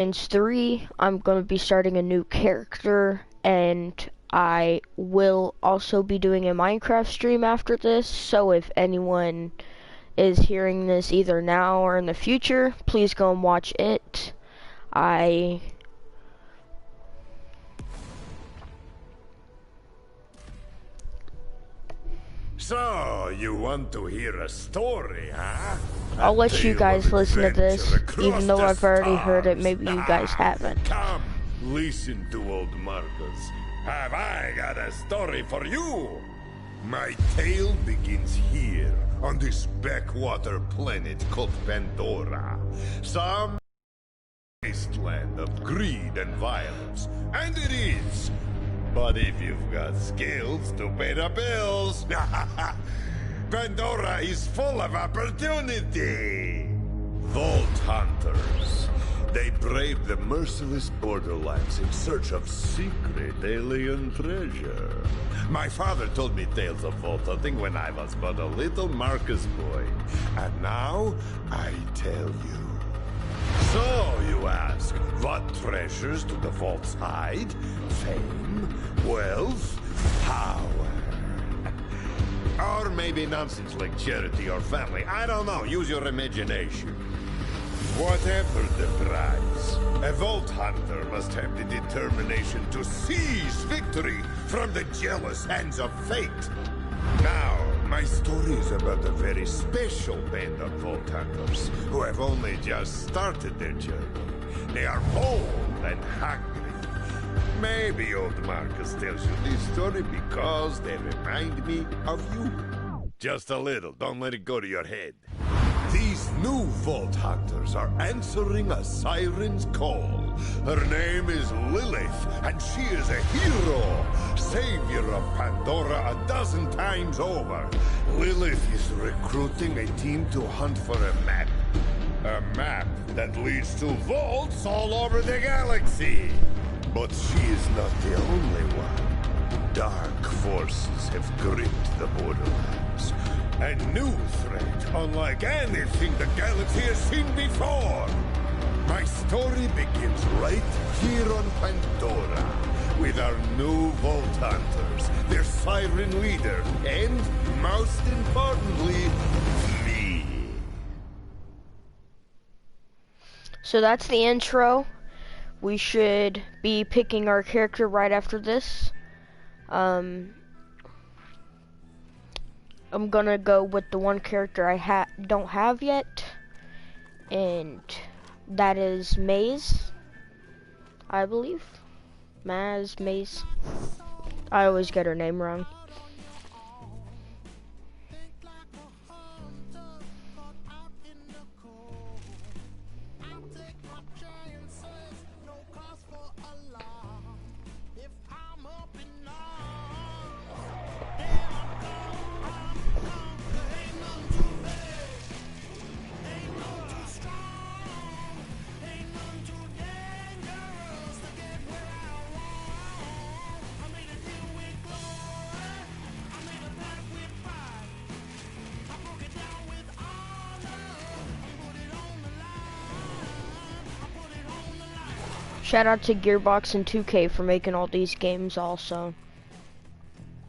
Borderlands 3, I'm going to be starting a new character, and I will also be doing a Minecraft stream after this, so if anyone is hearing this either now or in the future, please go and watch it. So, you want to hear a story, huh? I'll let you guys listen to this, even though I've already heard it, maybe you guys haven't. Come, listen to old Marcus. Have I got a story for you? My tale begins here, on this backwater planet called Pandora. Some wasteland of greed and violence. And it is. But if you've got skills to pay the bills, Pandora is full of opportunity. Vault hunters. They brave the merciless Borderlands in search of secret alien treasure. My father told me tales of vault hunting when I was but a little Marcus boy. And now, I tell you. So, you ask, what treasures do the vaults hide? Fame? Wealth? Power? Or maybe nonsense like charity or family. I don't know. Use your imagination. Whatever the prize, a vault hunter must have the determination to seize victory from the jealous hands of fate. Now, my story is about a very special band of vault hunters who have only just started their journey. They are bold and hungry. Maybe old Marcus tells you this story because they remind me of you. Just a little, don't let it go to your head. These new vault hunters are answering a siren's call. Her name is Lilith, and she is a hero, savior of Pandora a dozen times over. Lilith is recruiting a team to hunt for a map. A map that leads to vaults all over the galaxy. But she is not the only one. Dark forces have gripped the Borderlands. A new threat, unlike anything the galaxy has seen before. My story begins right here on Pandora, with our new Vault Hunters, their siren leader, and, most importantly, me. So that's the intro. We should be picking our character right after this. I'm gonna go with the one character I don't have yet, and that is Maze, I believe. Maze. I always get her name wrong. Shout out to Gearbox and 2K for making all these games also.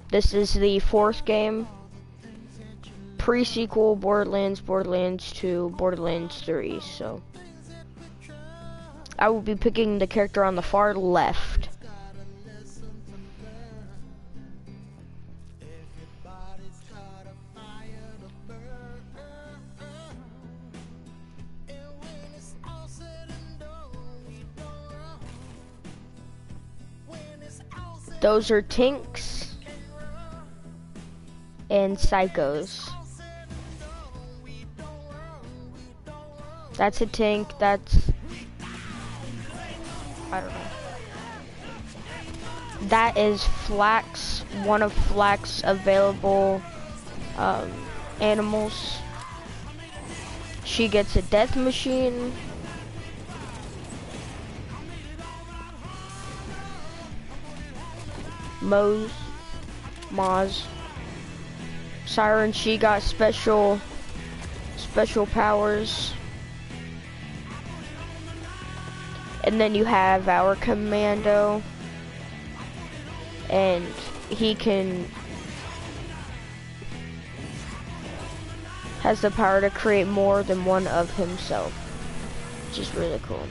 This is the 4th game. Pre-sequel, Borderlands, Borderlands 2, Borderlands 3, so. I will be picking the character on the far left. Those are Tinks and Psychos. That's a Tink, that's, I don't know. That is Flax, one of Flax's available animals. She gets a death machine. Maz, Siren, she got special powers. And then you have our commando, and he has the power to create more than one of himself, which is really cool.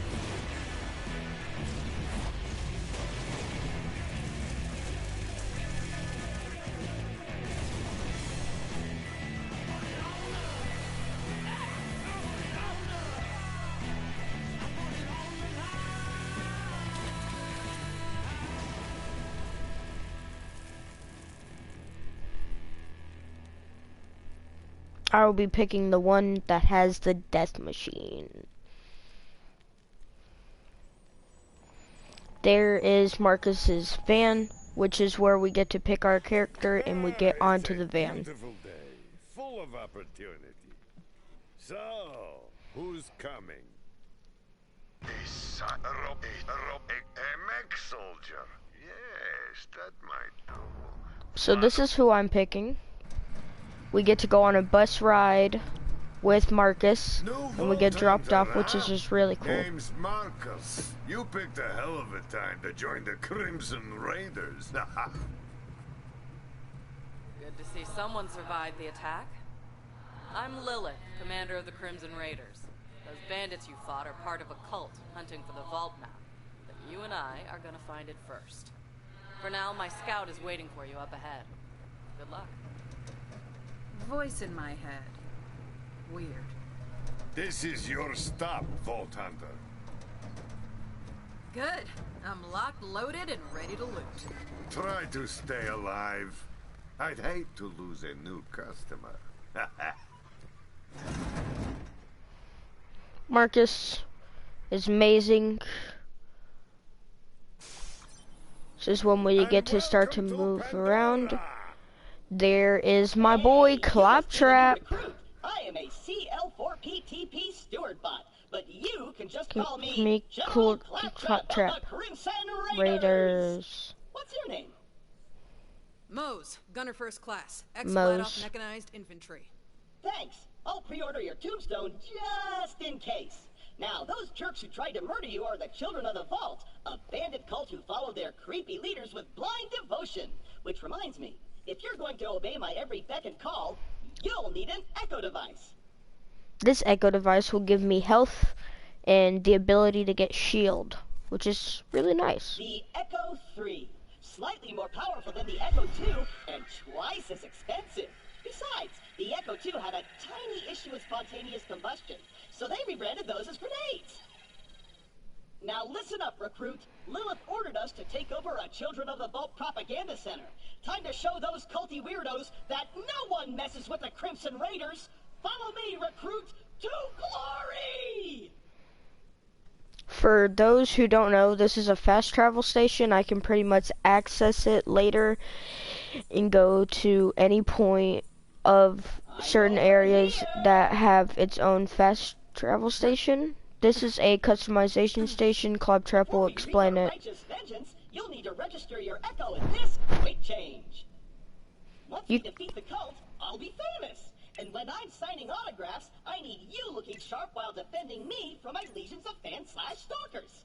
I will be picking the one that has the death machine. There is Marcus's van, which is where we get to pick our character and we get onto the van. Beautiful day, full of opportunity. So, who's coming? A mech soldier. Yes, that might do. So this is who I'm picking. We get to go on a bus ride with Marcus, and we get dropped off, which is just really cool. Name's Marcus. You picked a hell of a time to join the Crimson Raiders. Good to see someone survived the attack. I'm Lilith, commander of the Crimson Raiders. Those bandits you fought are part of a cult hunting for the vault map. But you and I are gonna find it first. For now, my scout is waiting for you up ahead. Good luck. Voice in my head. Weird. This is your stop, Vault Hunter. Good. I'm locked, loaded, and ready to loot. Try to stay alive. I'd hate to lose a new customer. Marcus is amazing. This is when we get to start to move around. There is my boy Claptrap. I am a CL4PTP steward bot, but you can just call me Cool General Claptrap. of the Crimson Raiders. What's your name? Mose, gunner first class. Mose. Ex-Vladoff mechanized infantry. Thanks. I'll pre-order your tombstone just in case. Now, those jerks who tried to murder you are the Children of the Vault, a bandit cult who follow their creepy leaders with blind devotion. Which reminds me, if you're going to obey my every beck and call, you'll need an echo device. This echo device will give me health and the ability to get shield, which is really nice. The Echo 3. Slightly more powerful than the Echo 2 and twice as expensive. Besides, the Echo 2 had a tiny issue with spontaneous combustion, so they rebranded those as grenades. Now listen up, recruit. Lilith ordered us to take over a Children of the Vault propaganda center. Time to show those culty weirdos that no one messes with the Crimson Raiders. Follow me, recruit, to glory! For those who don't know, this is a fast travel station. I can pretty much access it later and go to any point of certain areas that have its own fast travel station. This is a customization station. Claptrap will explain it. Righteous vengeance, you'll need to register your Echo in this quick change. Once we defeat the cult, I'll be famous. And when I'm signing autographs, I need you looking sharp while defending me from my legions of fans/stalkers.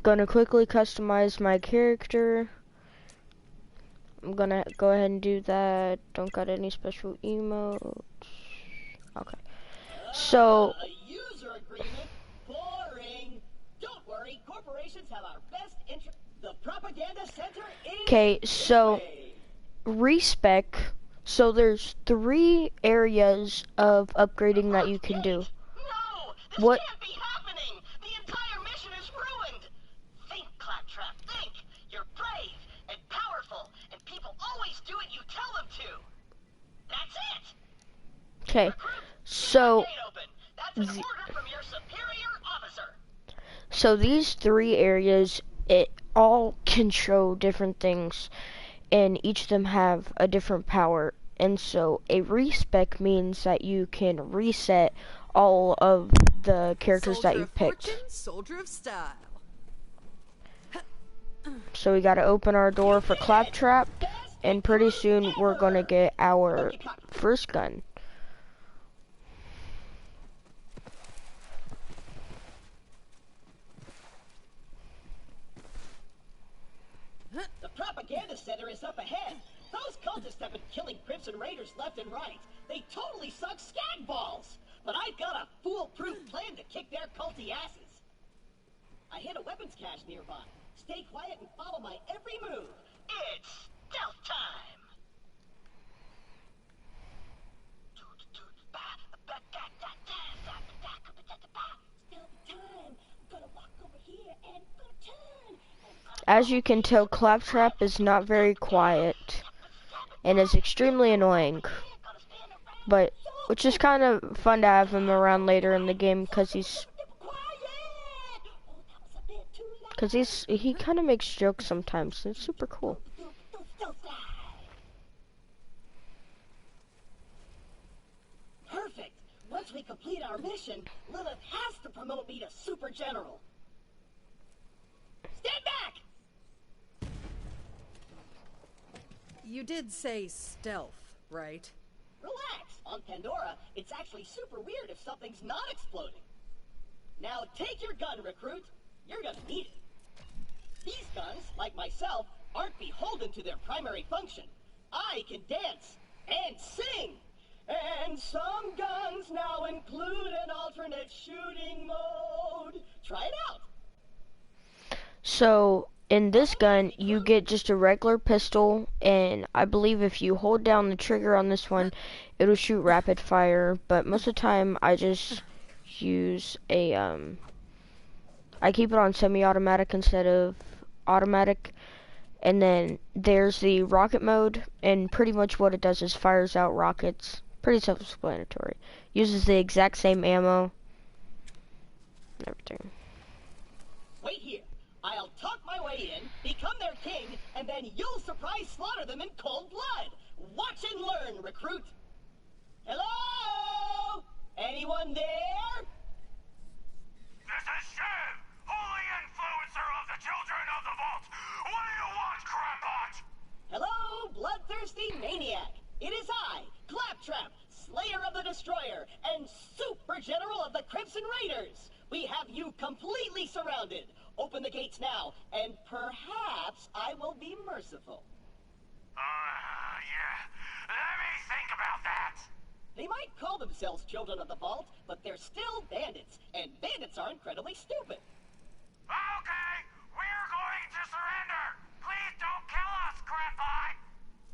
Gonna quickly customize my character. I'm gonna go ahead and do that. Don't got any special emotes. Okay. So A user agreement? Boring. Don't worry, corporations have our best interest. The propaganda center is. okay, so this way. respec. So there's 3 areas of upgrading that you can do. No, this What? can't be happening. The entire mission is ruined. Think, Claptrap, think. You're brave and powerful, and people always do what you tell them to. That's it. Okay. So, Gate open. That's an order from your superior officer. so these three areas, it all can show different things, and each of them have a different power. And so a respec means that you can reset all of the characters that Soldier you of picked. fortune, soldier of style. So we gotta open our door for Claptrap, and pretty soon we're gonna get our first gun. The propaganda center is up ahead. Those cultists have been killing Crimson Raiders left and right. They totally suck skag balls. But I've got a foolproof plan to kick their culty asses. I hit a weapons cache nearby. Stay quiet and follow my every move. It's stealth time. Stealth time. I'm gonna walk over here and turn. As you can tell, Claptrap is not very quiet and is extremely annoying, but which is kind of fun to have him around later in the game because he kind of makes jokes sometimes. It's super cool. Perfect. Once we complete our mission, Lilith has to promote me to Super General. Stand back! You did say stealth, right? Relax. On Pandora, it's actually super weird if something's not exploding. Now take your gun, recruit. You're gonna need it. These guns, like myself, aren't beholden to their primary function. I can dance and sing. And some guns now include an alternate shooting mode. Try it out. So in this gun, you get just a regular pistol, and I believe if you hold down the trigger on this one, it'll shoot rapid fire. But most of the time, I just use a I keep it on semi-automatic instead of automatic. And then there's the rocket mode, and pretty much what it does is fires out rockets. Pretty self-explanatory. Uses the exact same ammo and everything. Wait here. I'll talk my way in, become their king, and then you'll surprise slaughter them in cold blood. Watch and learn, recruit. Hello? Anyone there? This is Shiv, holy influencer of the children of the vault. What do you want, Crampot? Hello, bloodthirsty maniac. It is I, Claptrap, Slayer of the Destroyer, and Super General of the Crimson Raiders. We have you completely surrounded. Open the gates now, and perhaps I will be merciful. Yeah. Let me think about that. They might call themselves Children of the Vault, but they're still bandits, and bandits are incredibly stupid. Okay, we're going to surrender. Please don't kill us, Crampot.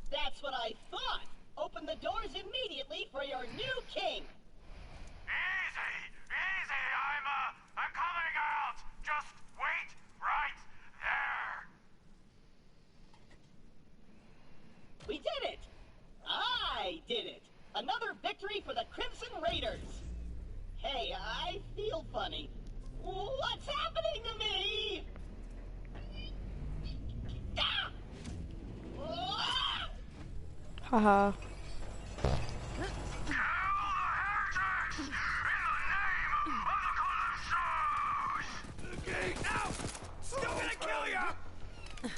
That's what I thought. Open the doors immediately for your new king. Easy. I'm coming out. Just wait right there. We did it! I did it! Another victory for the Crimson Raiders! Hey, I feel funny. What's happening to me? Ah! Ah! Haha. Still gonna kill you!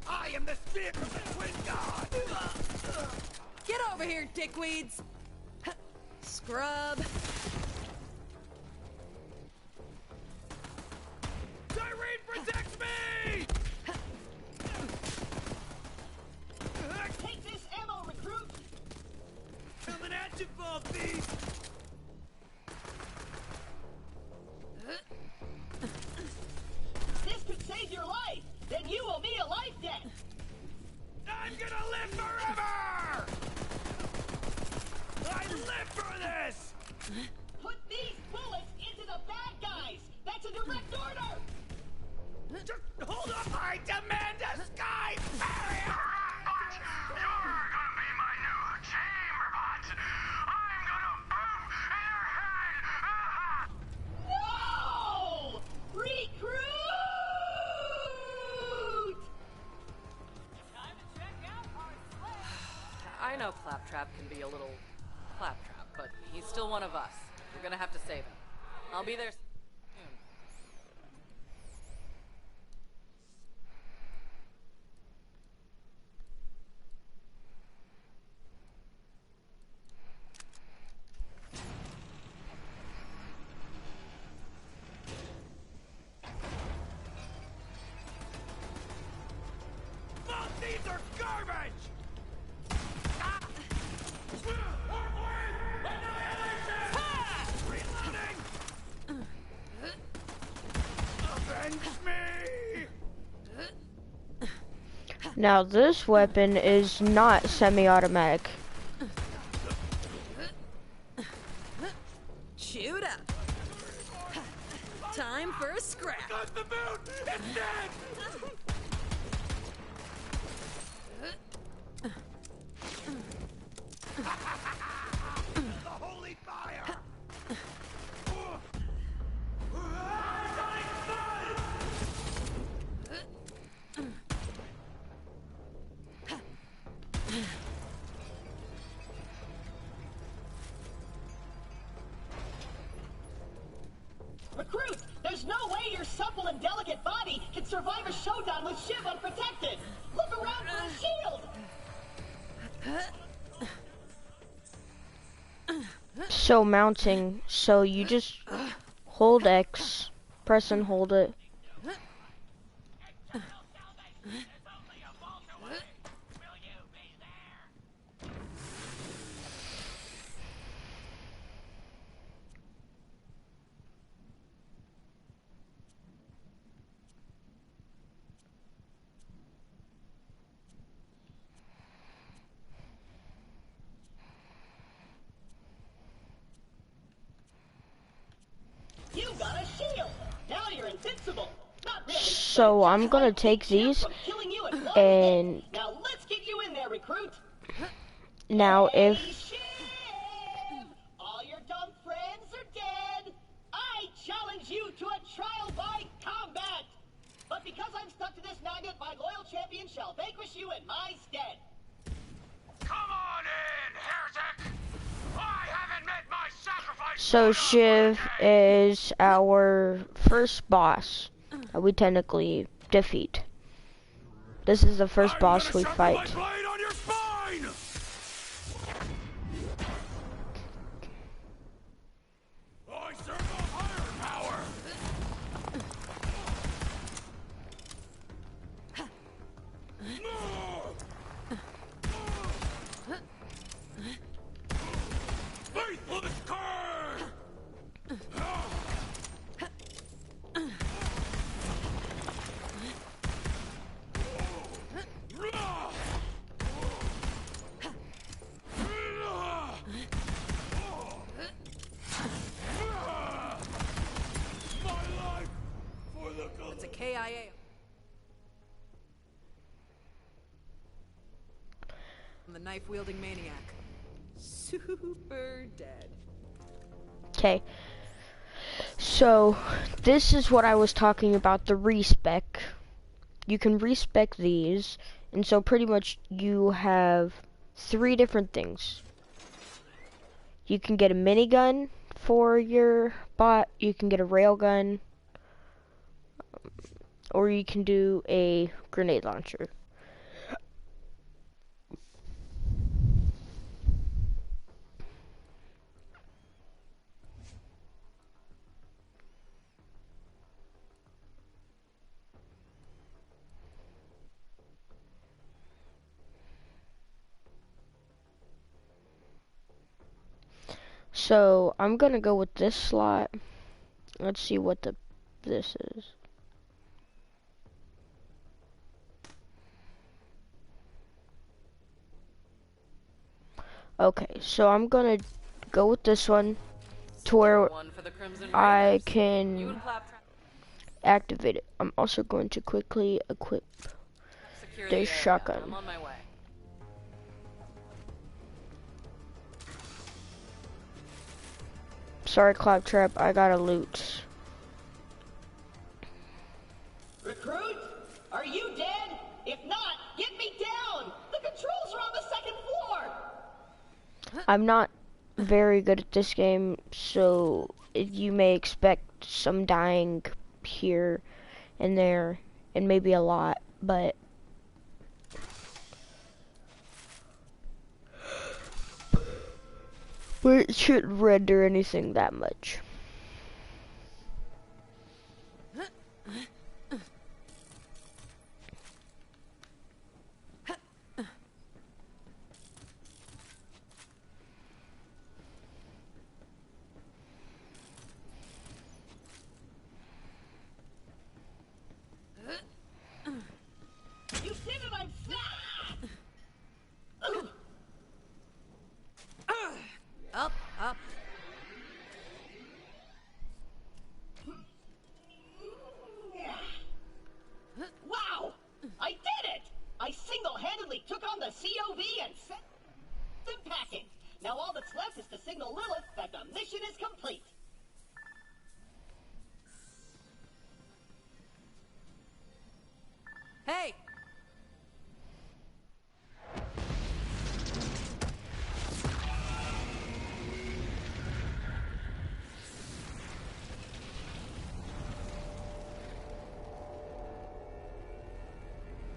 I am the spirit of the Twin God! Get over here, dickweeds! Scrub. Tyrene protects me! Take this ammo, recruit! Coming at you, Ball Beast! This could save your life! Then you owe me a life debt! I'm gonna live forever! I live for this! Put these bullets into the bad guys! That's a direct order! Just hold up! I demand a sky barrier! You're gonna be my new chamber bot! I'm gonna boom know Claptrap can be a little claptrap, but he's still one of us. We're gonna have to save him. I'll be there soon. These are garbage! Avenge me! Now this weapon is not semi-automatic. Shoot up. Time for a scrap. Got the boot! It's dead! The holy fire! Recruit, there's no way your supple and delicate body can survive a showdown with Shiv unprotected. Look around for a shield. So mounting, so you just hold X, press and hold it. You got a shield. Now you're invincible. Not really. So I'm gonna take these, and Now let's get you in there, recruit. now Hey, if Shiv! All your dumb friends are dead. I challenge you to a trial by combat. But because I'm stuck to this magnet, my loyal champion shall vanquish you in my stead. Come on in, heretic! I haven't met my sacrifice! so Shiv is our first boss that we technically defeat. This is the first boss we fight. My blade on your spine! I serve a higher power! Faithless curse! My life for the good. It's a KIA. I'm the knife-wielding maniac. Super dead. Okay. So this is what I was talking about, the respec. You can respec these, and so pretty much you have 3 different things. You can get a minigun for your bot, you can get a railgun, or you can do a grenade launcher. So I'm gonna go with this slot. Let's see what this is. Okay, so I'm gonna go with this one to where One for the Crimson I Raiders. You can and Claptrap activate it. I'm also going to quickly equip secure this the area. shotgun. I'm on my way. Sorry, Claptrap, I gotta loot. Recruit, are you dead? If not, get me down. The controls are on the 2nd floor. I'm not very good at this game, so you may expect some dying here and there, and maybe a lot, but it shouldn't render anything that much. You did it, I'm fat! Up, up. Wow! I did it! I single-handedly took on the COV and sent them packing. Now all that's left is to signal Lilith that the mission is complete. Hey!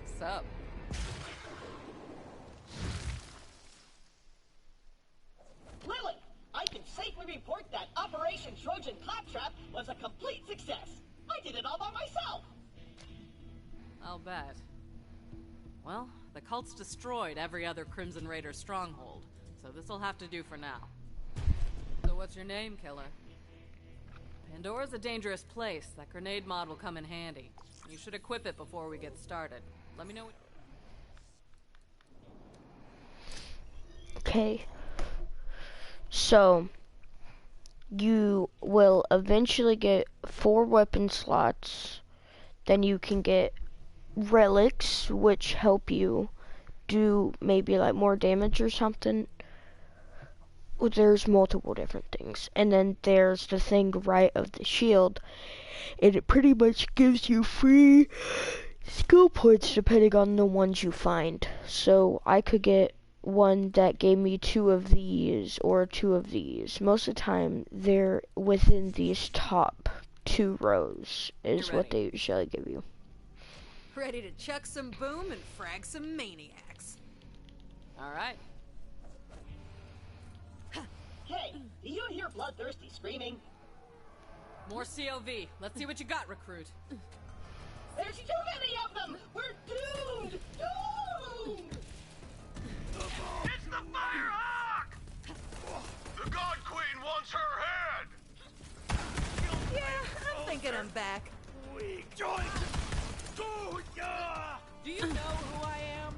What's up? Lilith, I can safely report that Operation Trojan Claptrap was a complete success. I did it all by myself. I'll bet. Well, the cult's destroyed every other Crimson Raider stronghold, so this'll have to do for now. So what's your name, killer? Pandora's a dangerous place. That grenade mod will come in handy. You should equip it before we get started. Let me know what... Okay. So, you will eventually get 4 weapon slots. Then you can get relics, which help you do maybe like more damage or something. Well, there's multiple different things. And then there's the thing right of the shield. And it pretty much gives you free skill points depending on the ones you find. So I could get one that gave me 2 of these or 2 of these. Most of the time they're within these top 2 rows is You're what ready. they usually give you. Ready to chuck some boom and frag some maniacs. All right. Hey, do you hear bloodthirsty screaming? More COV. Let's see what you got, recruit. There's too many of them! We're doomed! Doomed! It's the Firehawk! The God Queen wants her head! Yeah, I'm thinking I'm back. We join! Go, yeah! Do you know who I am?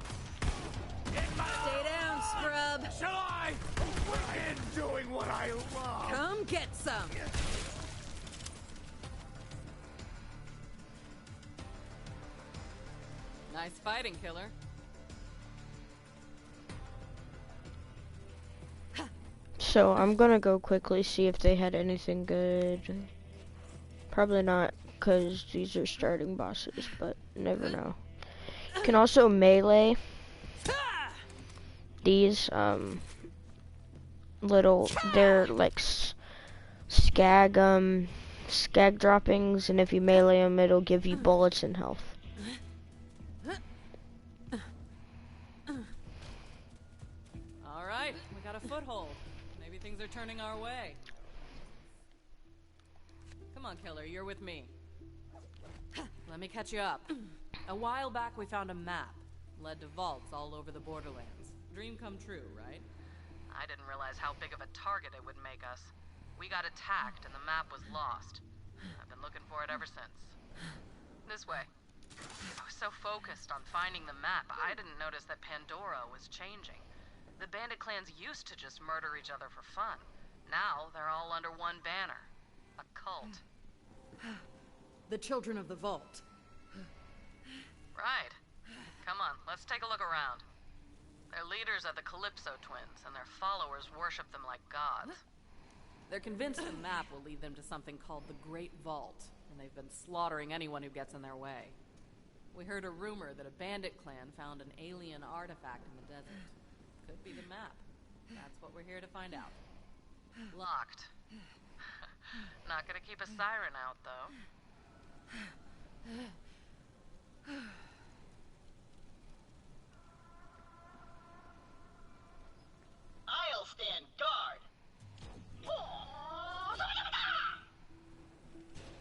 Stay down, scrub. Shall I? In doing what I love! Come get some. Nice fighting, killer. So I'm gonna go quickly see if they had anything good. Probably not, because these are starting bosses, but never know. You can also melee these little, they're like skag droppings, and if you melee them it'll give you bullets and health. All right, we got a foothold. Maybe things are turning our way. Come on, killer, you're with me. Let me catch you up. A while back, we found a map. Led to vaults all over the Borderlands. Dream come true, right? I didn't realize how big of a target it would make us. We got attacked and the map was lost. I've been looking for it ever since. This way. I was so focused on finding the map, I didn't notice that Pandora was changing. The bandit clans used to just murder each other for fun. Now they're all under one banner. A cult. The children of the vault. Right. Come on, let's take a look around. Their leaders are the Calypso twins, and their followers worship them like gods. They're convinced the map will lead them to something called the Great Vault, and they've been slaughtering anyone who gets in their way. We heard a rumor that a bandit clan found an alien artifact in the desert. Could be the map. That's what we're here to find out. Locked. Not gonna keep a siren out, though. I'll stand guard.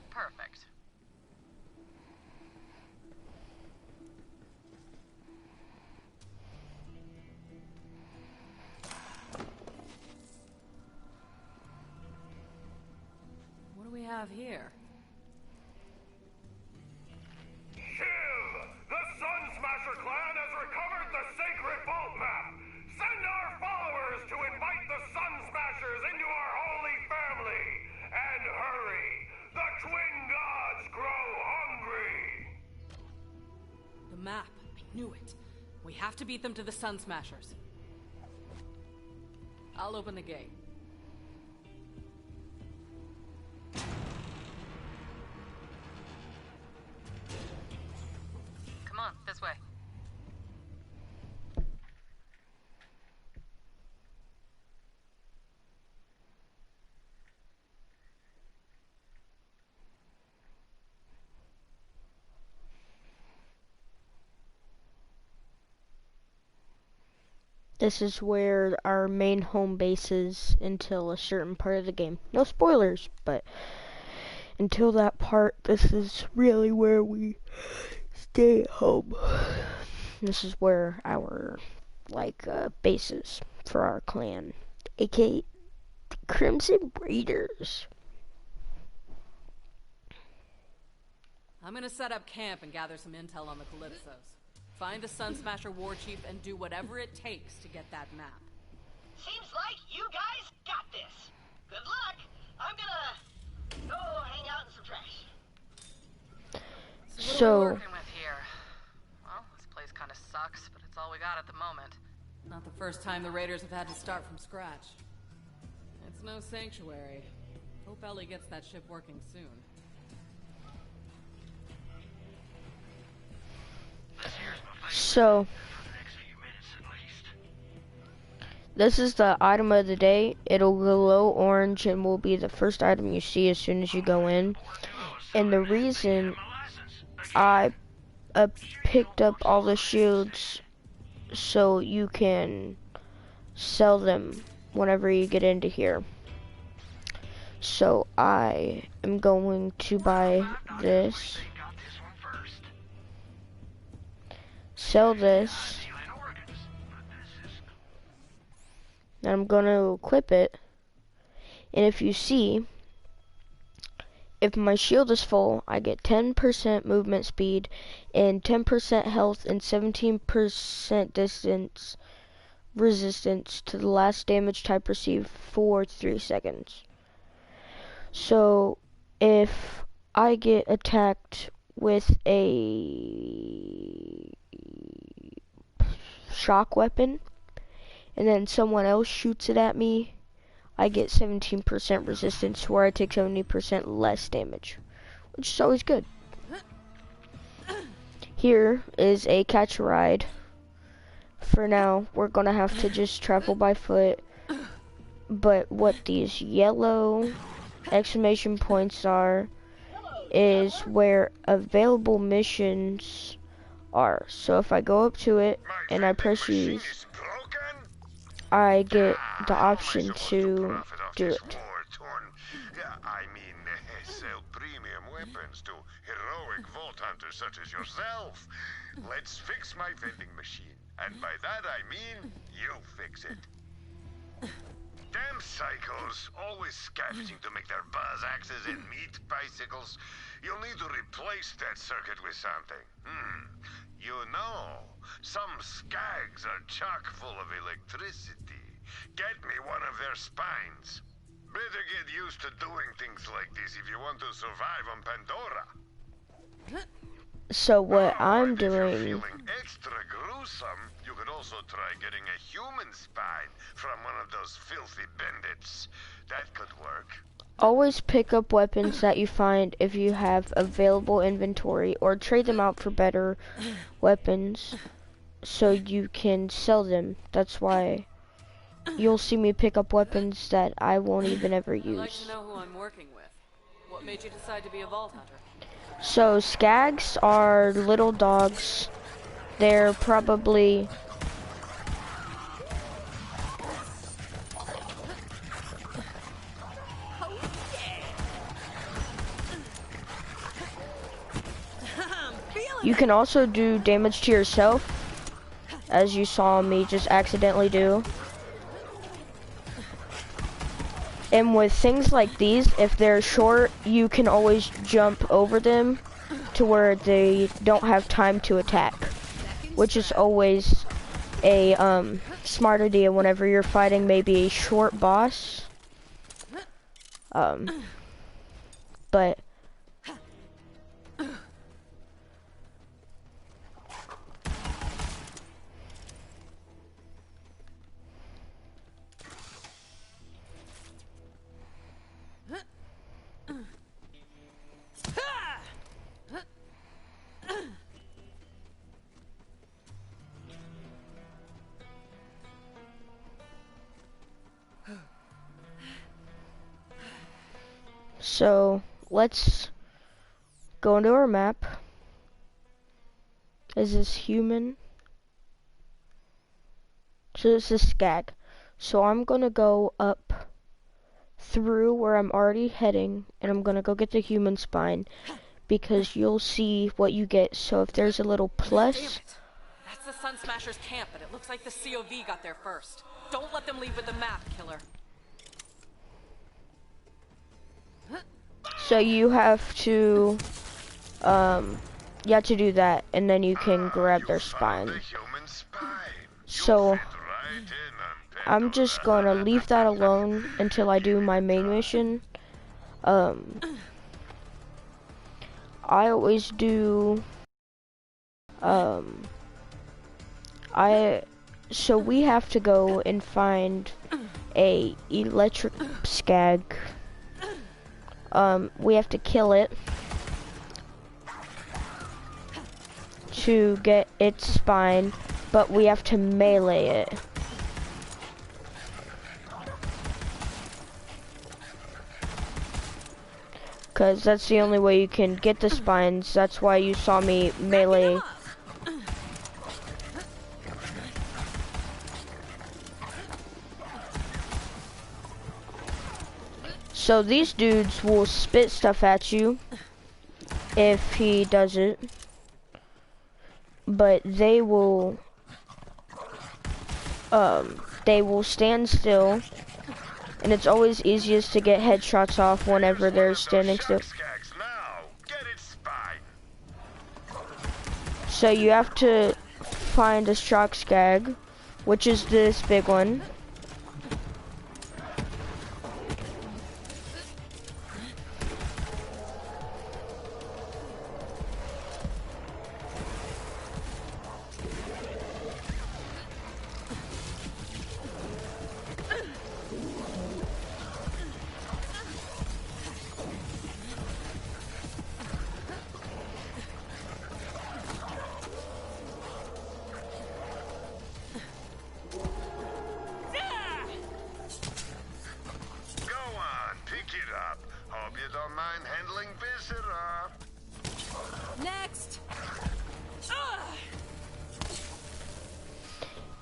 Perfect. What do we have here? Kill! The Sun Smasher clan has recovered the sacred vault map! Send our followers to invite the Sun Smashers into our holy family! And hurry! The twin gods grow hungry! The map. I knew it. We have to beat them to the Sun Smashers. I'll open the gate. Come on, this way. This is where our main home base is until a certain part of the game. No spoilers, but until that part, this is really where we stay at home. This is where our, base is for our clan, aka the Crimson Raiders. I'm gonna set up camp and gather some intel on the Calypsos. Find the Sun Smasher war chief and do whatever it takes to get that map. Seems like you guys got this. Good luck. I'm gonna go hang out in some trash. What are we So, working with here? Well, this place kind of sucks, but it's all we got at the moment. Not the first time the Raiders have had to start from scratch. It's no sanctuary. Hope Ellie gets that ship working soon. So, this is the item of the day. It'll glow orange and will be the first item you see as soon as you go in. And the reason I picked up all the shields so you can sell them whenever you get into here. So I am going to buy this, sell this, and I'm going to equip it. And if you see, if my shield is full, I get 10% movement speed and 10% health and 17% distance resistance to the last damage type received for 3 seconds. So if I get attacked with a shock weapon and then someone else shoots it at me, I get 17% resistance, where I take 70% less damage, which is always good. Here is a catch a ride. For now, we're gonna have to just travel by foot, but what these yellow exclamation points are is where available missions are. So if I go up to it and I press use, I get the option to do it. I mean, sell premium weapons to heroic vault hunters such as yourself. Let's fix my vending machine, and by that I mean you fix it. Damn psychos, always scavenging to make their buzz axes and meat bicycles. You'll need to replace that circuit with something. You know, some skags are chock full of electricity. Get me one of their spines. Better get used to doing things like this if you want to survive on Pandora. So what I'm If you're doing, feeling extra gruesome, you could also try getting a human spine from one of those filthy bandits. That could work. always pick up weapons that you find if you have available inventory, or trade them out for better weapons so you can sell them. That's why you'll see me pick up weapons that I won't even ever I'd like to use. know who I'm working with. What made you decide to be a vault hunter? So skags are little dogs. They're probably you can also do damage to yourself, as you saw me just accidentally do. And with things like these, if they're short, you can always jump over them to where they don't have time to attack, which is always a smart idea whenever you're fighting maybe a short boss. But so let's go into our map. Is this human? So this is skag. So I'm gonna go up through where I'm already heading, and I'm gonna go get the human spine, because you'll see what you get. So if there's a little Damn plus, it! That's the Sun Smashers camp, but it looks like the COV got there first. Don't let them leave with the map, killer. so you have to do that, and then you can grab their spine. So I'm just gonna leave that alone until I do my main mission. I always do so we have to go and find a electric skag. We have to kill it to get its spine, but we have to melee it. Cause that's the only way you can get the spines. That's why you saw me melee. So these dudes will spit stuff at you if he does it, but they will stand still, and it's always easiest to get headshots off whenever they're standing still. So you have to find a shock skag, which is this big one.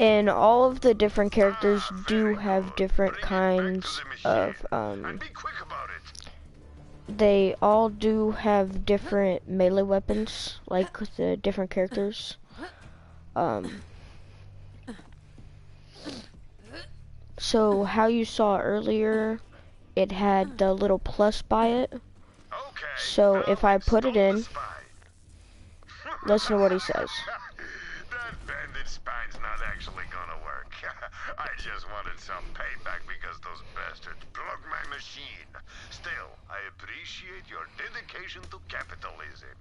And all of the different characters do have different kinds of, they all do have different melee weapons, like the different characters. So how you saw earlier, it had the little plus by it. So if I put it in, listen to what he says. That bandit spine's not actually gonna work. I just wanted some payback because those bastards broke my machine. Still, I appreciate your dedication to capitalism.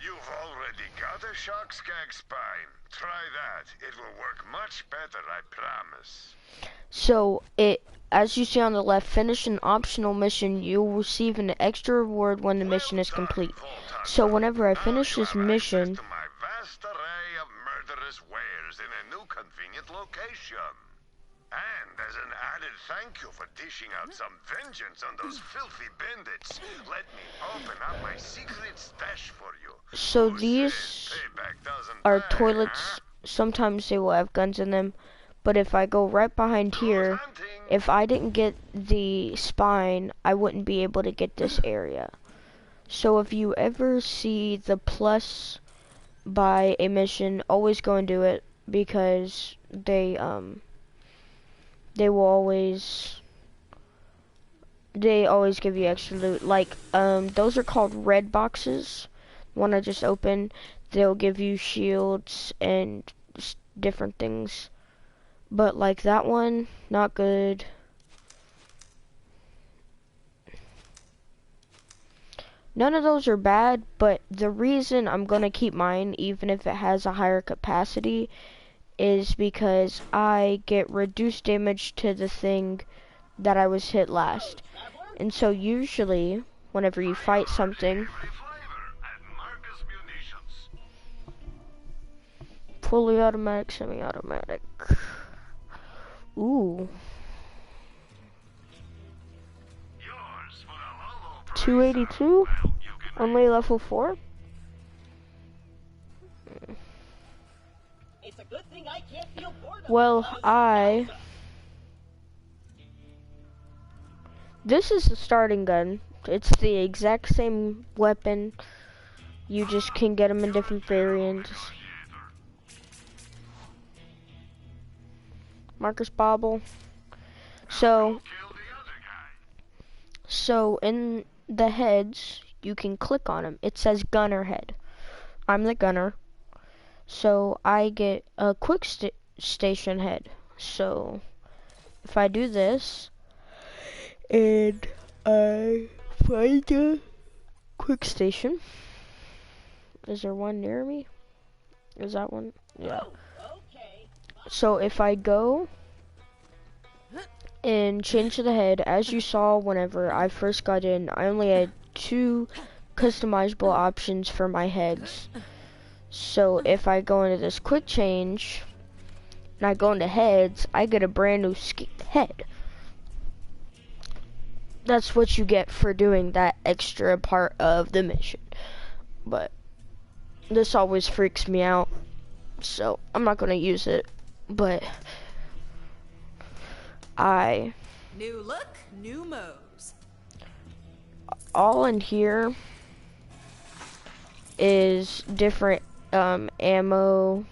You've already got a shock skag spine. Try that. It will work much better, I promise. So as you see on the left, finish an optional mission, you'll receive an extra reward when the mission is complete. So whenever I finish this mission, my vast array of murderous wares in a new convenient location. And as an added thank you for dishing out some vengeance on those filthy bandits, let me open up my secret stash for you. So Who these says payback doesn't are pay, toilets. huh? Sometimes they will have guns in them, but if I go right behind Good here, hunting. if I didn't get the spine, I wouldn't be able to get this area. So if you ever see the plus by a mission, always go and do it, because they will always give you extra loot. Like those are called red boxes. One I just opened, they'll give you shields and different things. But like that one, not good. None of those are bad, but the reason I'm gonna keep mine, even if it has a higher capacity, is because I get reduced damage to the thing that I was hit last. And so usually, whenever you fight something, fully automatic, semi-automatic. Ooh. 282? Only level 4? It's a good thing I can't feel boredom. Well, this is the starting gun. It's the exact same weapon. You just can get them in different variants. Marcus Bobble. So in the heads, you can click on them. It says gunner head. I'm the gunner. So I get a quick station head. So if I do this, and I find a quick station. Is there one near me? Is that one? Yeah. So if I go and change the head, as you saw whenever I first got in, I only had 2 customizable options for my heads. So if I go into this quick change and I go into heads, I get a brand new head. That's what you get for doing that extra part of the mission. But this always freaks me out, so I'm not gonna use it. But New look, new moves. all in here is different ammo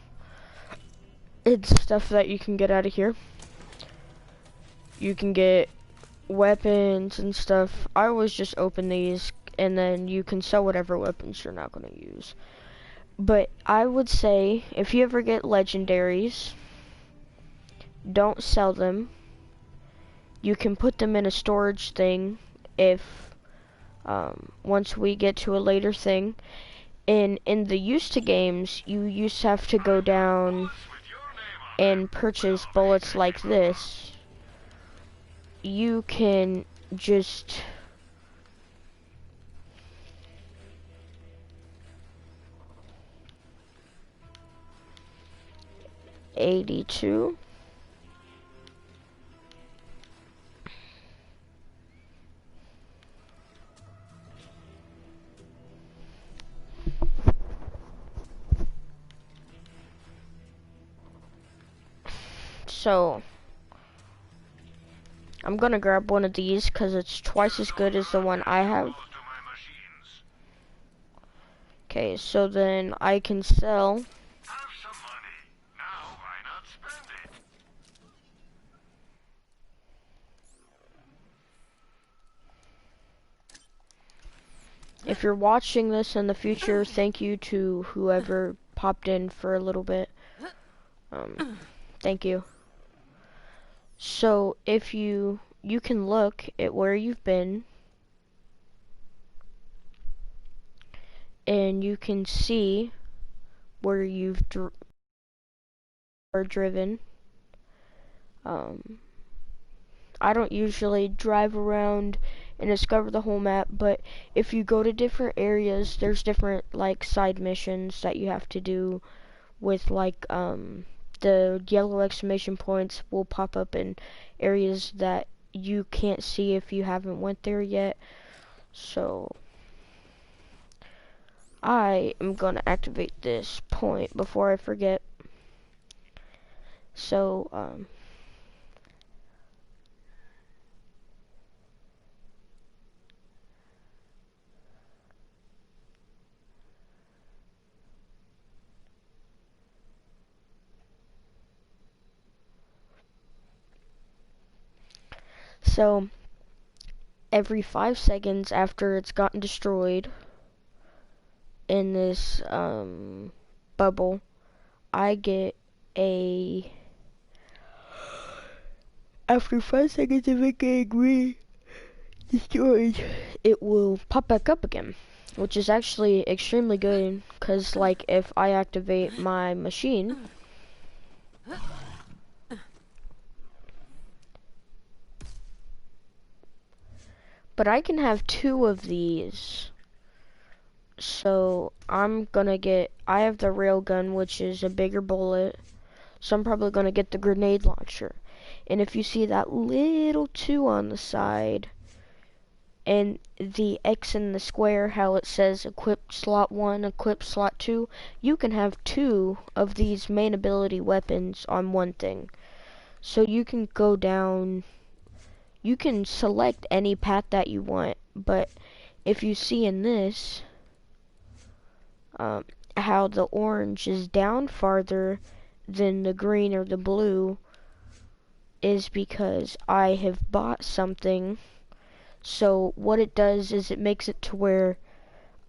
and stuff that you can get out of here. You can get weapons and stuff. I always just open these, and then you can sell whatever weapons you're not going to use. But I would say, if you ever get legendaries, don't sell them. You can put them in a storage thing if once we get to a later thing. And in the used to games, you used to have to go down and purchase bullets like this. You can just $82. So I'm gonna grab one of these because it's twice as good as the one I have. Okay, so then I can sell if you're watching this in the future, thank you to whoever popped in for a little bit. Thank you. So if you can look at where you've been, and you can see where you've driven. I don't usually drive around and discover the whole map, but if you go to different areas, there's different like side missions that you have to do with like the yellow exclamation points will pop up in areas that you can't see if you haven't went there yet. So I am gonna activate this point before I forget. So so every 5 seconds after it's gotten destroyed in this bubble, I get a, after 5 seconds of it getting destroyed, it will pop back up again, which is actually extremely good, because like if I activate my machine, but I can have 2 of these. So I'm gonna get, I have the railgun, which is a bigger bullet, so I'm probably gonna get the grenade launcher. And if you see that little 2 on the side, and the X in the square, how it says equip slot 1, equip slot 2, you can have 2 of these main ability weapons on one thing. So you can go down, you can select any path that you want, but if you see in this, how the orange is down farther than the green or the blue, is because I have bought something. So what it does is it makes it to where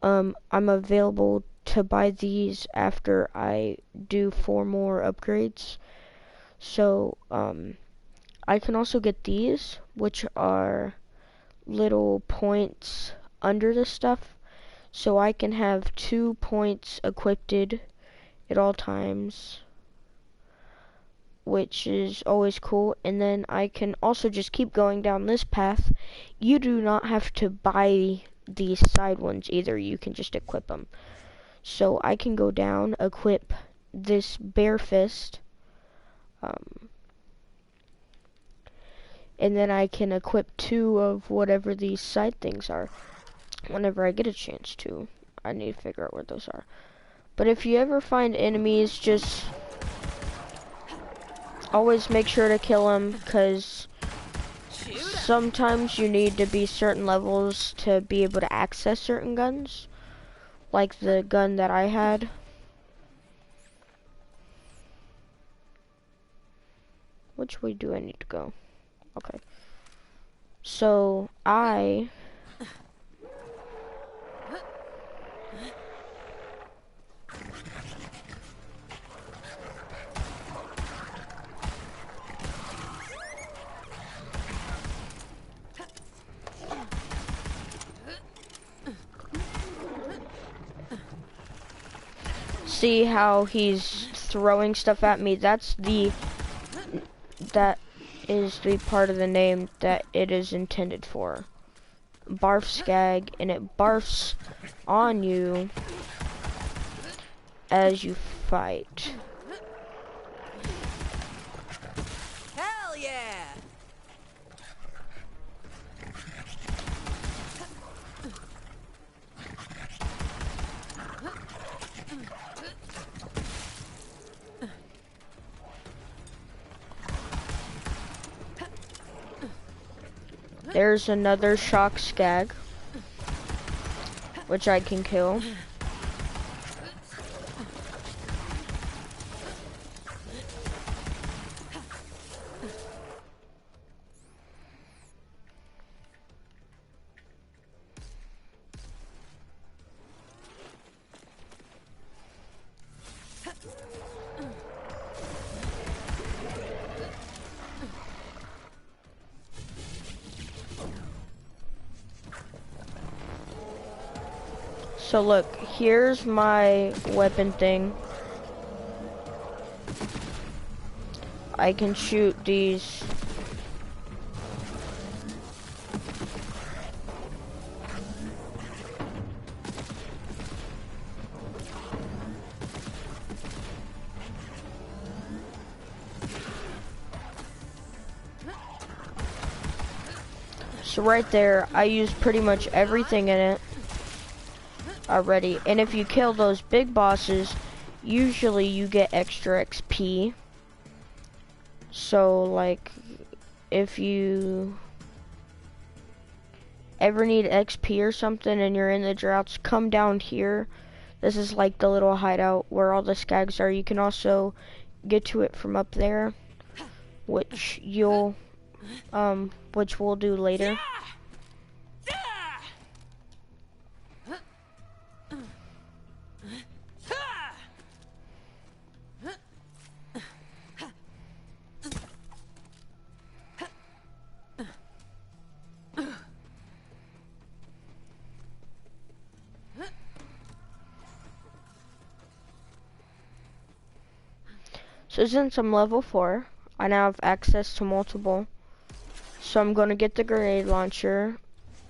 I'm available to buy these after I do 4 more upgrades. So I can also get these, which are little points under the stuff. So I can have 2 points equipped at all times, which is always cool. And then I can also just keep going down this path. You do not have to buy these side ones either, you can just equip them. So I can go down, equip this bare fist, and then I can equip 2 of whatever these side things are whenever I get a chance to. I need to figure out where those are. But if you ever find enemies, just always make sure to kill them, because sometimes you need to be certain levels to be able to access certain guns, like the gun that I had. Which way do I need to go? Okay. So I see how he's throwing stuff at me. That is the part of the name that it is intended for. Barf skag, and it barfs on you as you fight. Hell yeah! There's another shock skag, which I can kill. So look, here's my weapon thing. I can shoot these. So right there, I used pretty much everything in it already. And if you kill those big bosses, usually you get extra XP. So like, if you ever need XP or something and you're in the droughts, come down here. This is like the little hideout where all the skags are. You can also get to it from up there, which which we'll do later. So since I'm level 4, I now have access to multiple. So I'm going to get the grenade launcher,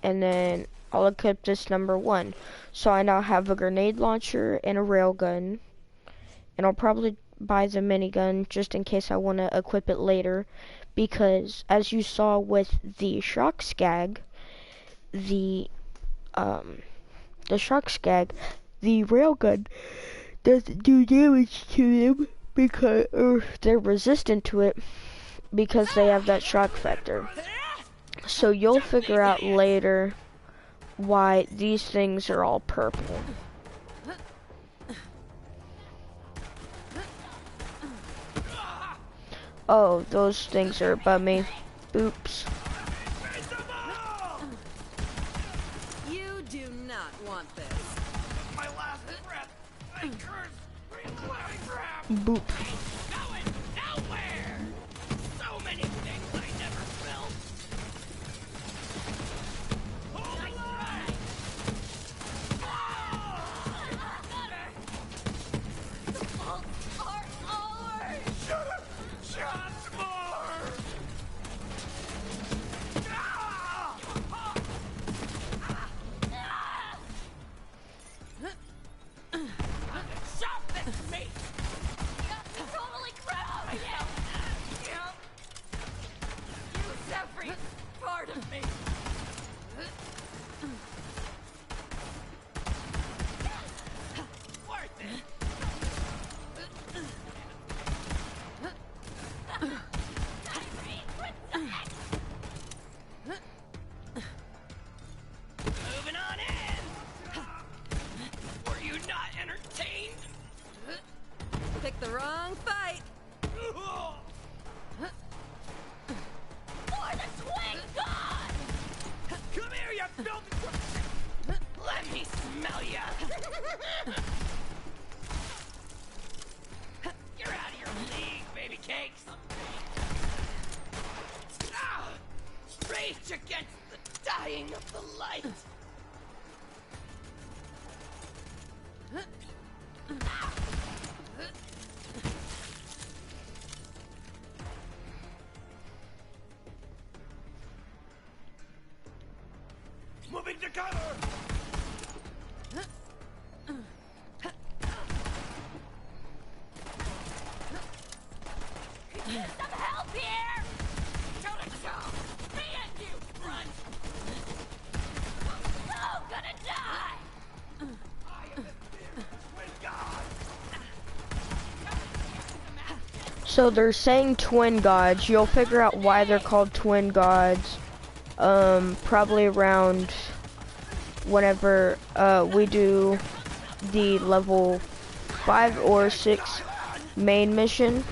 and then I'll equip this number 1. So I now have a grenade launcher and a railgun. And I'll probably buy the minigun just in case I want to equip it later. Because as you saw with the shock skag, the shock skag, the railgun doesn't do damage to them because they're resistant to it because they have that shock factor. So you'll figure out later why these things are all purple. Oh, those things are above me. Oops. You do not want this. My last breath, I curse crap. Boop. Going nowhere. So many things I never felt. Hold the line. Shut up. Shots more. Stop this, mate. Totally crap. Use every part of me. Worth it. Moving on in. Were you not entertained? Pick the wrong fight. For the twin god! Come here, you filthy... Let me smell ya! You're out of your league, baby cakes! Ah! Rage against the dying of the light! Moving to cover! Use some help here! Toe to toe! Me and you, front! So gonna die! I am the twin god! So they're saying twin gods. You'll figure out why they're called twin gods. Probably around whenever we do the level 5 or 6 main mission.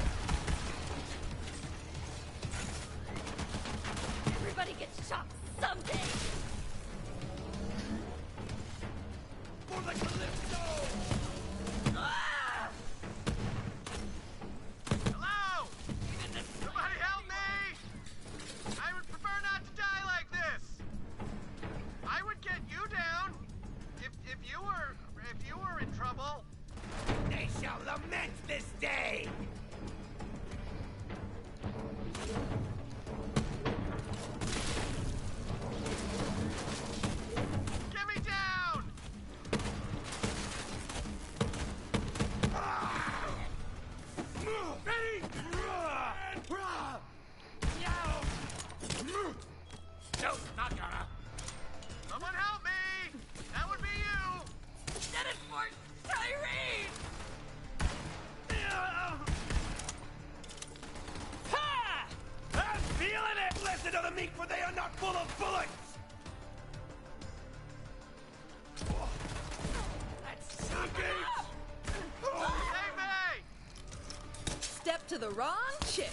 Everybody gets shot someday! For the Calypso! Ah! Hello? Somebody help me! I would prefer not to die like this. I would get you down if you were in trouble. They shall lament this day. to the wrong chick.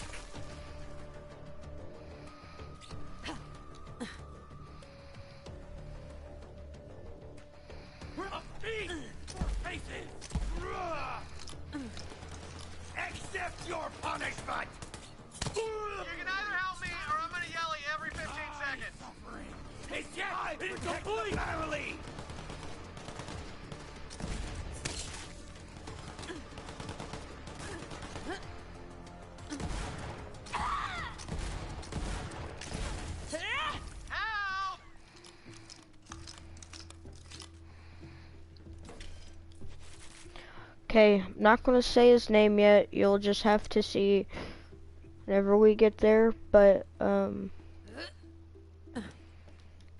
Faces! Accept your punishment! You can either help me or I'm gonna yell at you every 15 seconds. It's time to protect the family! Help! Okay, I'm not gonna say his name yet. You'll just have to see whenever we get there. But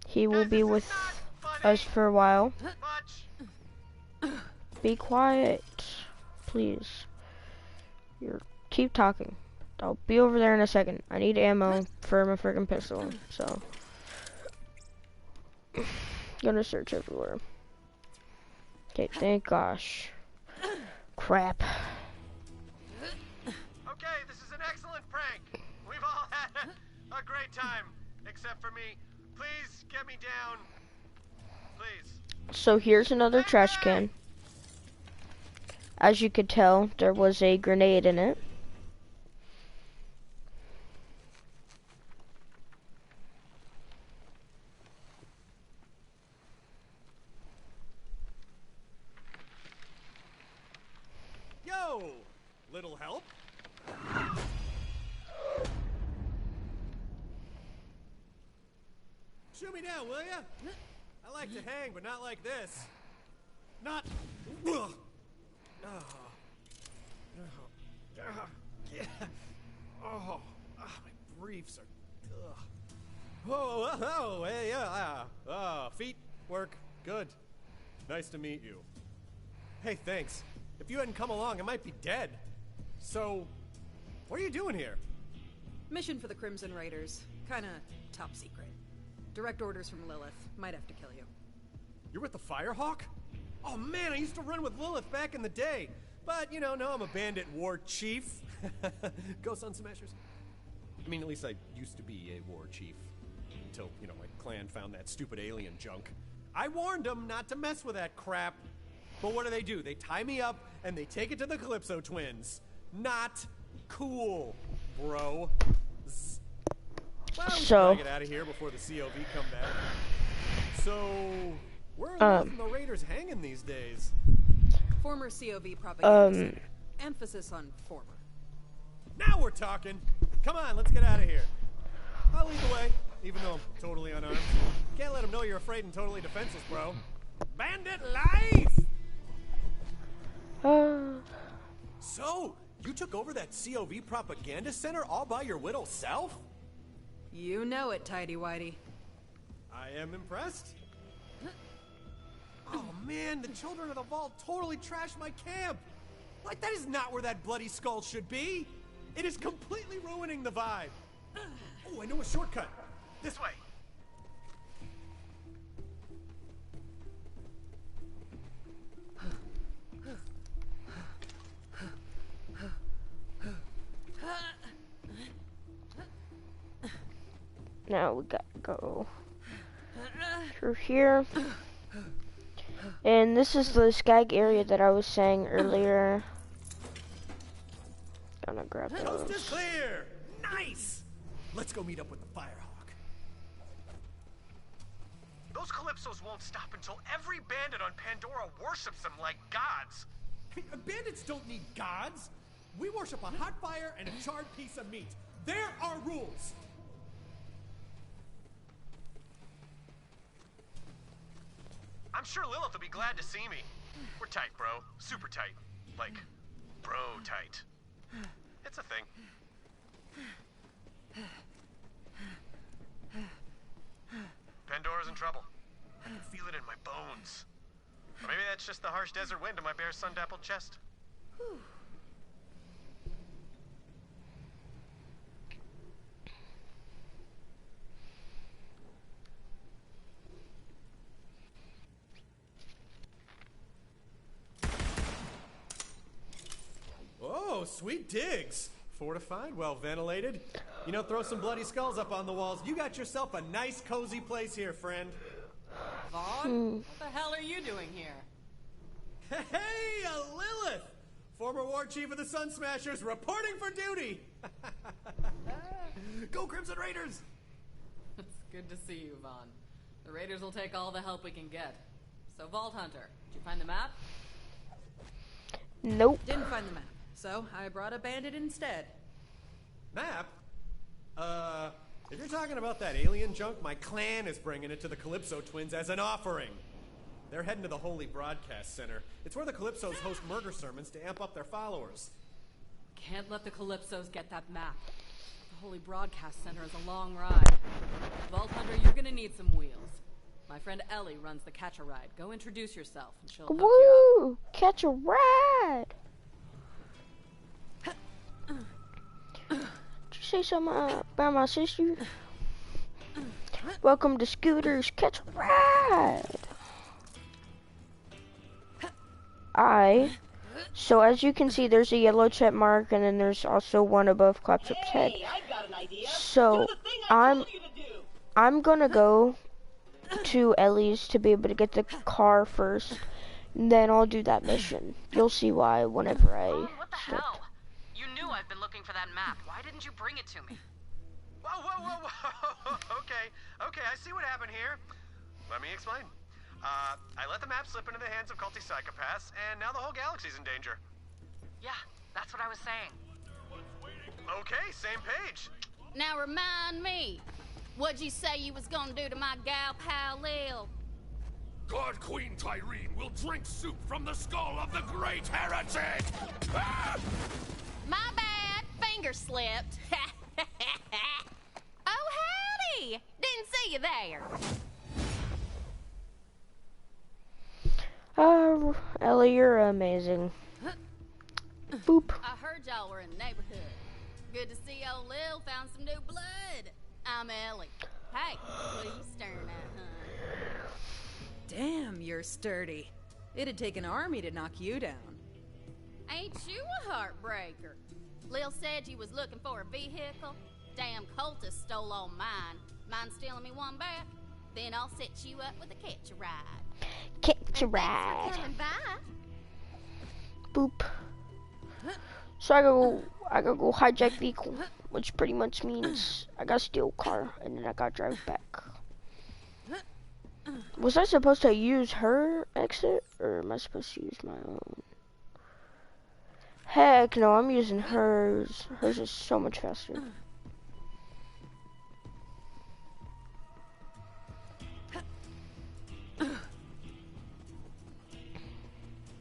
he will Guys, be this is with not us funny. for a while. Much. Be quiet, please. Keep talking. I'll be over there in a second. I need ammo for my freaking pistol, so gonna search everywhere. Okay, thank gosh. Crap. Okay, this is an excellent prank. We've all had a great time, except for me. Please get me down. Please. So here's another trash can. As you could tell, there was a grenade in it. Yo! Little help? Shoot me down, will ya? I like to hang, but not like this. Not... Ugh. Oh. Yeah. Oh, my briefs are... Ugh. Oh, hey, yeah, feet work good. Nice to meet you. Hey, thanks. If you hadn't come along, I might be dead. So, what are you doing here? Mission for the Crimson Raiders. Kinda top secret. Direct orders from Lilith. Might have to kill you. You're with the Firehawk? Oh man, I used to run with Lilith back in the day. But, you know, now I'm a bandit war chief. Go Sun Smashers. I mean, at least I used to be a war chief. Until, you know, my clan found that stupid alien junk. I warned them not to mess with that crap. But what do? They tie me up and they take it to the Calypso twins. Not cool, bro. Well, we So- gotta get out of here before the COV come back. So, where are Lilith and the Raiders hanging these days? Former COV propaganda center. Emphasis on former. Now we're talking. Come on, let's get out of here. I'll lead the way, even though I'm totally unarmed. Can't let them know you're afraid and totally defenseless, bro. Bandit life! So, you took over that COV propaganda center all by your little self? You know it, Tidy Whitey. I am impressed. Oh man, the children of the vault totally trashed my camp. Like, that is not where that bloody skull should be. It is completely ruining the vibe. Oh, I know a shortcut. This way. Now we gotta go through here. And this is the skag area that I was saying earlier. Gonna grab Coast is those. clear. Nice. Let's go meet up with the Firehawk. Those Calypsos won't stop until every bandit on Pandora worships them like gods. Bandits don't need gods. We worship a hot fire and a charred piece of meat. There are rules. I'm sure Lilith will be glad to see me. We're tight, bro. Super tight. Like, bro tight. It's a thing. Pandora's in trouble. I can feel it in my bones. Or maybe that's just the harsh desert wind in my bare sun-dappled chest. Oh, sweet digs. Fortified, well ventilated. You know, throw some bloody skulls up on the walls. You got yourself a nice, cozy place here, friend. Vaughn? What the hell are you doing here? Hey, Lilith! Former War Chief of the Sun Smashers, reporting for duty! Go Crimson Raiders! It's good to see you, Vaughn. The Raiders will take all the help we can get. So, Vault Hunter, did you find the map? Nope. Didn't find the map, so I brought a bandit instead. Map? If you're talking about that alien junk, my clan is bringing it to the Calypso twins as an offering. They're heading to the Holy Broadcast Center. It's where the Calypsos host murder sermons to amp up their followers. Can't let the Calypsos get that map. The Holy Broadcast Center is a long ride. Vault Hunter, you're gonna need some wheels. My friend Ellie runs the Catch-A-Ride. Go introduce yourself and she'll hook you up. Woo! Catch a ride! Did you say something about my sister? Welcome to Scooters Catch a Ride! So as you can see, there's a yellow check mark, and then there's also one above Claptrap's head. I've got an idea. So Do the thing I told you to do. I'm gonna go to Ellie's to be able to get the car first, and then I'll do that mission. You'll see why whenever I What the start. hell? You knew I've been looking for that map. Why didn't you bring it to me? Whoa. Okay, I see what happened here. Let me explain. I let the map slip into the hands of culty psychopaths, and now the whole galaxy's in danger. Yeah, that's what I was saying. Okay, same page. Now remind me, what'd you say you was gonna do to my gal pal Lil? God Queen Tyreen will drink soup from the skull of the great heretic! Ah! My bad, finger slipped. Oh, howdy! Didn't see you there. Ellie, you're amazing. Boop. I heard y'all were in the neighborhood. Good to see old Lil found some new blood. I'm Ellie. Hey, what are you staring at, huh? Damn, you're sturdy. It'd take an army to knock you down. Ain't you a heartbreaker? Lil said you was looking for a vehicle. Damn cultist stole all mine. Mind stealing me one back? Then I'll set you up with a catch-a-ride. Catch a Thanks ride. for coming by. Boop. So I gotta go hijack vehicle, which pretty much means I gotta steal a car and then I gotta drive back. Was I supposed to use her exit, or am I supposed to use my own? Heck no, I'm using hers. Hers is so much faster.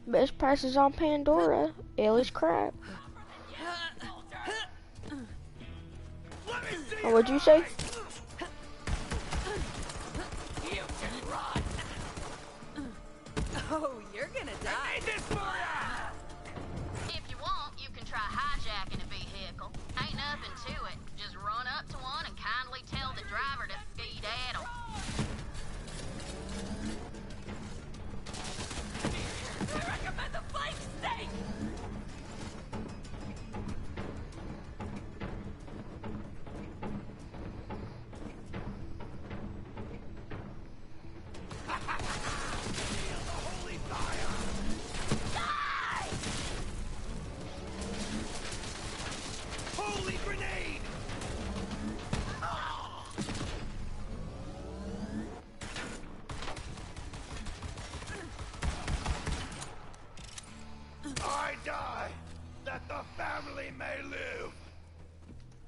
Best prices on Pandora. Ellie's crap. Oh, what'd you say? Oh, you're gonna die. If you want, you can try hijacking a vehicle. Ain't nothing to it. Just run up to one and kindly tell the driver to skedaddle. I recommend the flank steak! Holy grenade! I die, that the family may live.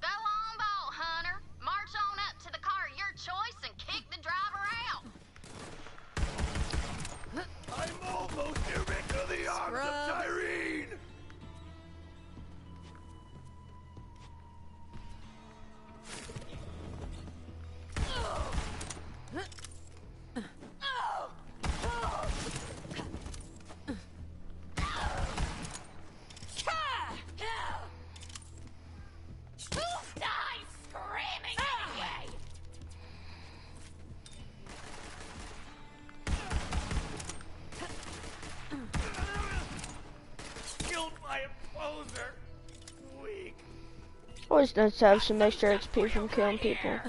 Go on, Vault Hunter. March on up to the car of your choice and kick the driver out. I'm almost into the arms of Scrub. Tyreen. Die screaming anyway! Killed my opposer. Weak. Always nice to have some extra XP from killing people.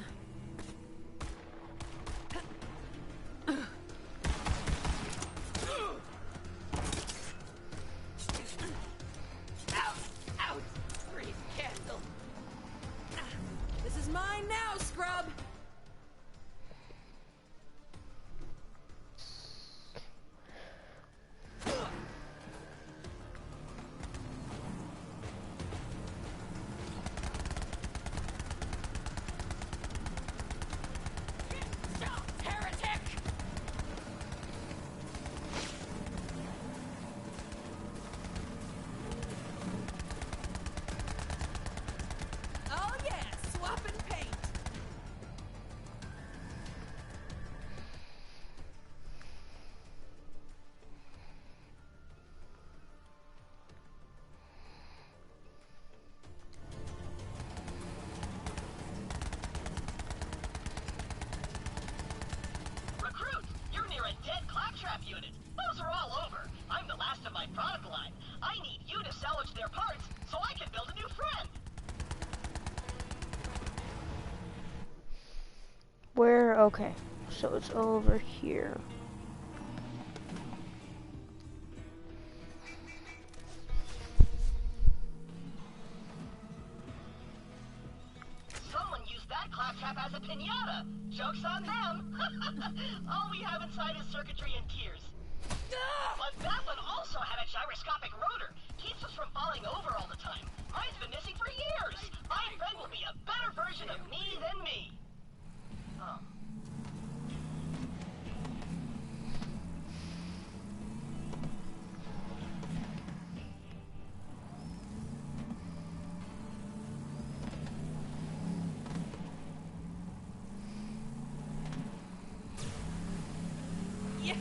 This is mine now, scrub! Oh yeah, swap and paint! Recruit, you're near a dead claptrap unit. Those are all over. I'm the last of my product line. I need you to salvage their parts so I can build a new friend. Where? Okay. So it's over here. Someone used that claptrap as a piñata. Joke's on them. All we have inside is circuitry and gears. But that one also had a gyroscopic rotor. Keeps us from falling over all the time. Mine's been missing for years. My friend will be a better version of me than me. Oh. Yeah!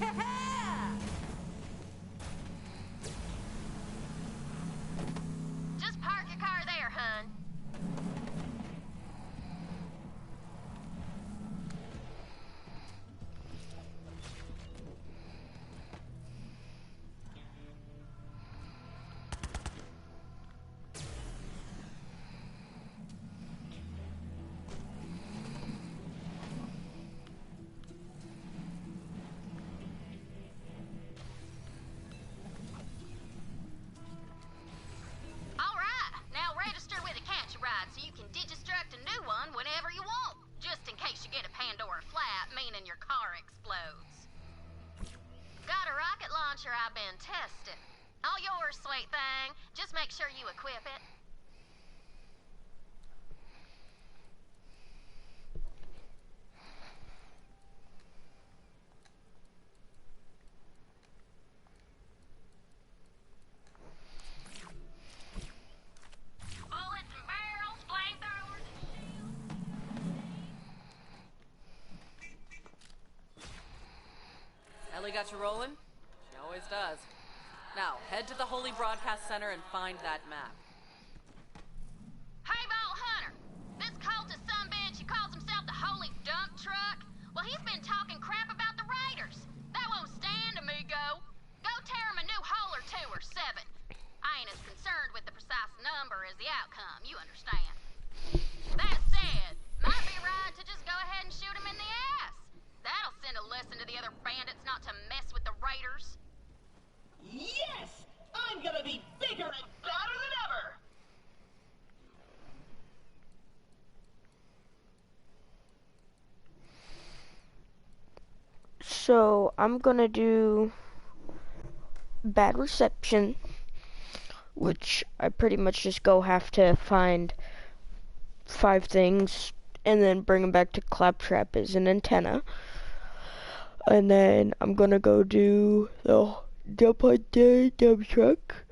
Just park your car there, hun. All right, now register with a catch a ride so you can digistruct a new one whenever you want. Just in case you get a Pandora flat, meaning your car explodes. Got a rocket launcher I've been testing. All yours, sweet thing. Just make sure you equip it. Bullets and barrels, flamethrowers and shields. Ellie got you rolling? She always does. Now, head to the Holy Broadcast Center and find that map. Hey, Vault Hunter! This cultist sumbitch who calls himself the Holy Dump Truck, well, he's been talking crap about the Raiders. That won't stand, amigo. Go tear him a new hole or two or 7. I ain't as concerned with the precise number as the outcome, you understand. That said, might be right to just go ahead and shoot him in the ass. That'll send a lesson to the other bandits not to mess with the Raiders. Yes! I'm gonna be bigger and badder than ever! So I'm gonna do bad reception, which I pretty much just have to find 5 things and then bring them back to Claptrap as an antenna. And then I'm gonna go do the dump on the dump truck.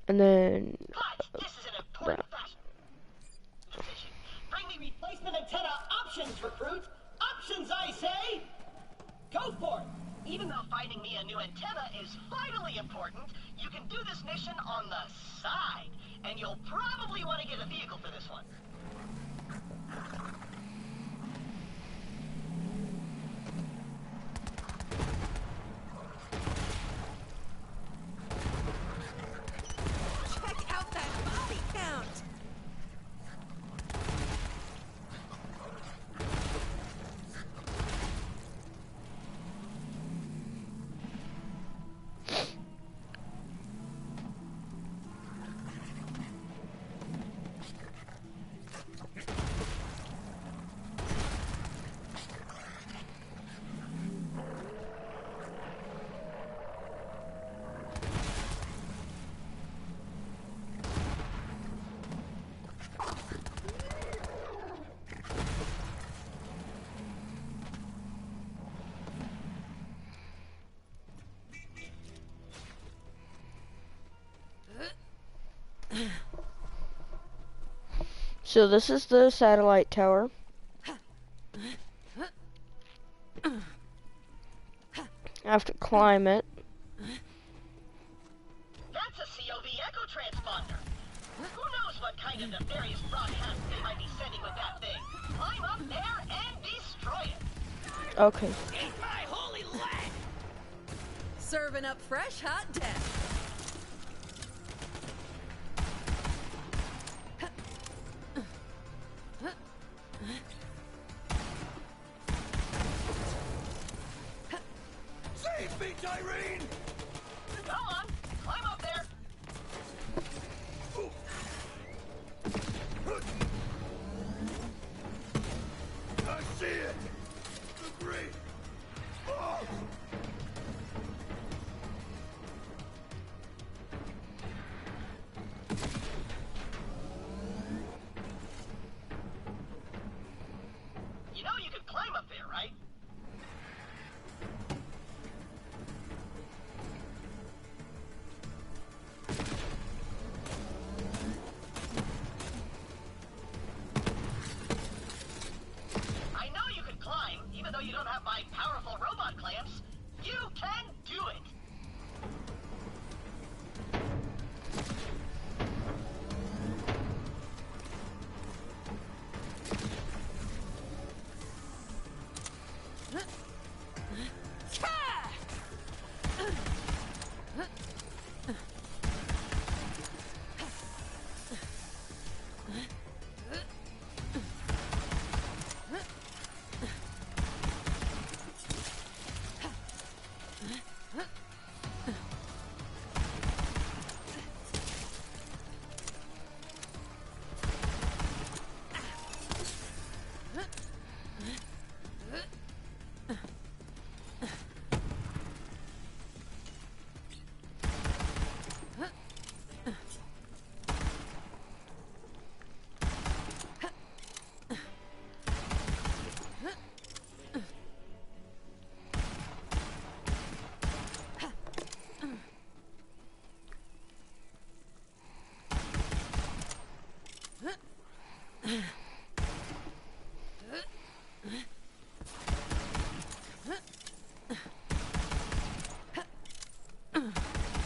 And then But this is an important fashion. Bring me replacement antenna options, recruit! Options, I say! Go for it! Even though finding me a new antenna is vitally important, you can do this mission on the side. And you'll probably want to get a vehicle for this one. Check out that body So this is the satellite tower. I have to climb it. That's a COV echo transponder. Who knows what kind of nefarious broadcast they might be sending with that thing? Climb up there and destroy it. Okay. Eat my holy leg! Serving up fresh, hot death. Save me, Tyrene! Go on, climb up there. I see it! The great... Oh! You know you could climb up there, right? I know you can climb, even though you don't have my powerful robot clamps. You can do it!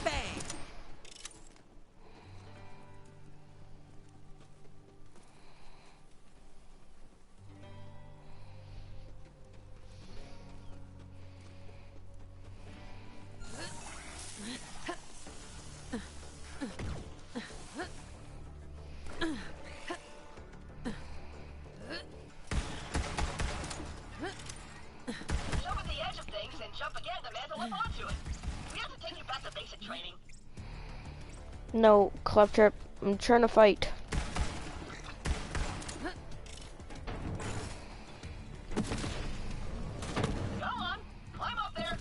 Bang! Jump at the edge of things and jump again to mantle up onto it. We have to take you back to basic training. No, Claptrap. I'm trying to fight. Go on, climb up there.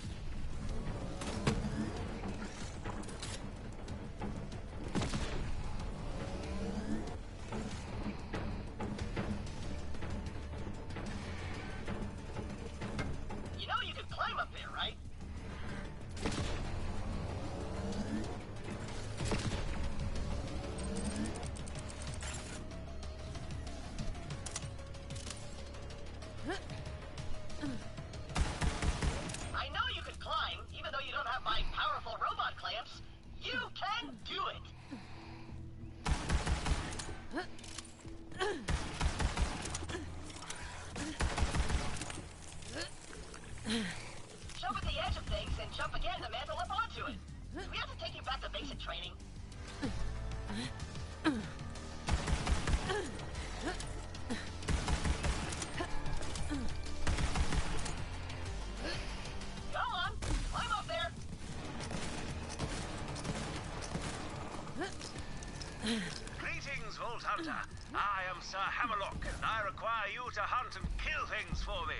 You know you can climb up there, right? I know you can climb, even though you don't have my powerful robot clamps. You can do it! Jump at the edge of things and jump again to mantle up onto it. We have to take you back to basic training. Go on, climb up there. Greetings, Vault Hunter. I am Sir Hammerlock, and I require you to hunt and kill things for me.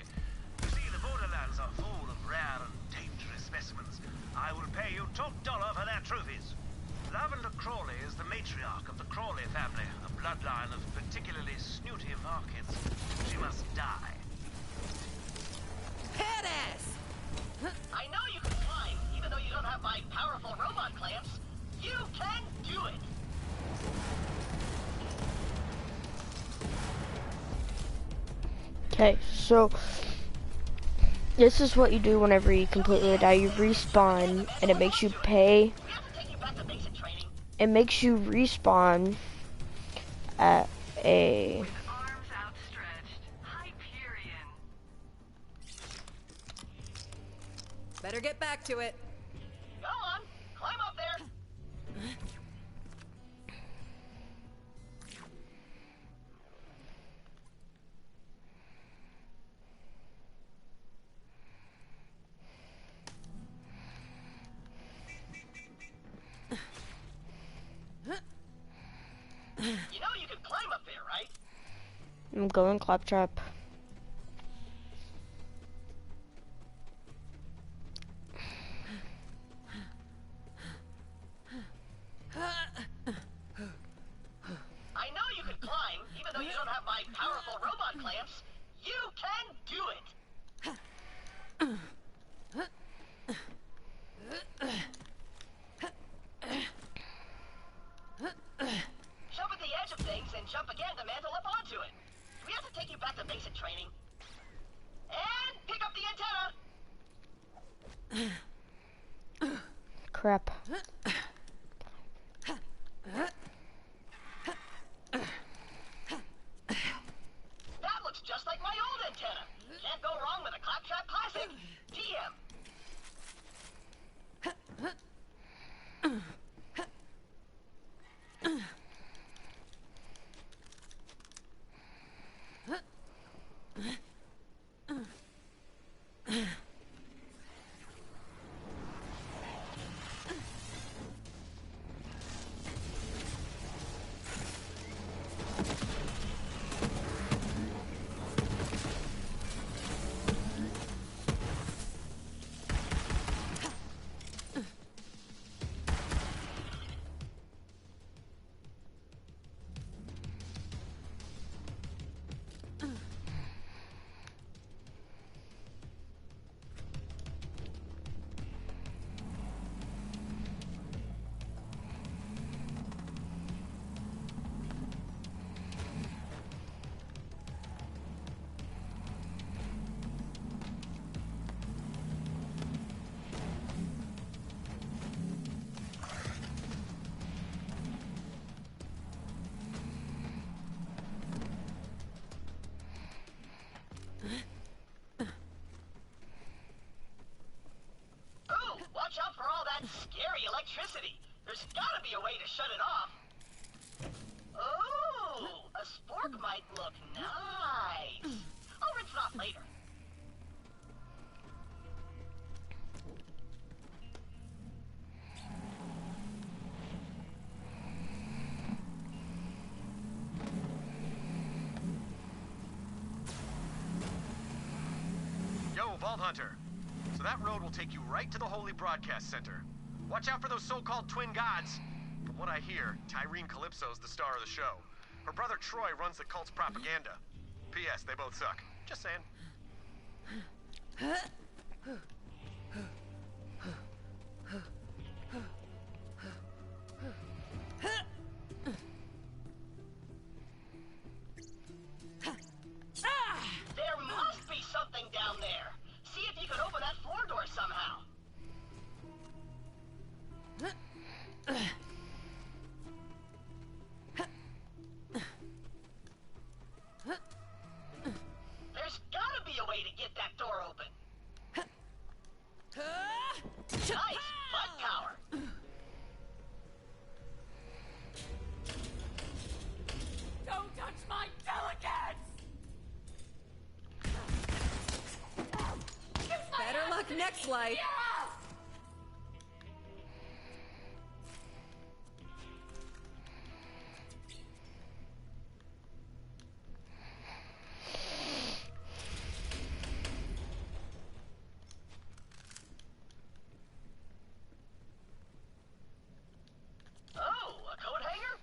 You see, the Borderlands are full of rare and dangerous specimens. I will pay you top dollar for their trophies. Lavender Crawley is the matriarch of the Crawley family, a bloodline of particularly snooty markets. She must die. Badass! I know you can climb, even though you don't have my powerful robot clamps. You can do it! Okay, so this is what you do whenever you completely die. You respawn, and it makes you pay. It makes you respawn at a. Better get back to it. Go on, climb up there. You know you can climb up there, right? I'm going claptrap. I know you can climb, even though you don't have my powerful robot clamps. You can do it. Jump at the edge of things and jump again to mantle up onto it. We have to take you back to basic training. And pick up the antenna. Crap. That looks just like my old antenna. Can't go wrong with a claptrap classic. TM. Ooh, watch out for all that scary electricity. There's gotta be a way to shut it off. Ooh, a spork might look nice. I'll rinse it off later. Yo, Vault Hunter. So that road will take you right to the Holy Broadcast Center. Watch out for those so-called twin gods. From what I hear, Tyrene Calypso's the star of the show. Her brother Troy runs the cult's propaganda. P.S. They both suck. Just saying. There must be something down there. See if you can open that floor door somehow. There's gotta be a way to get that door open. Nice butt power. Don't touch my delegates! Better luck next life. Oh, a coat hanger?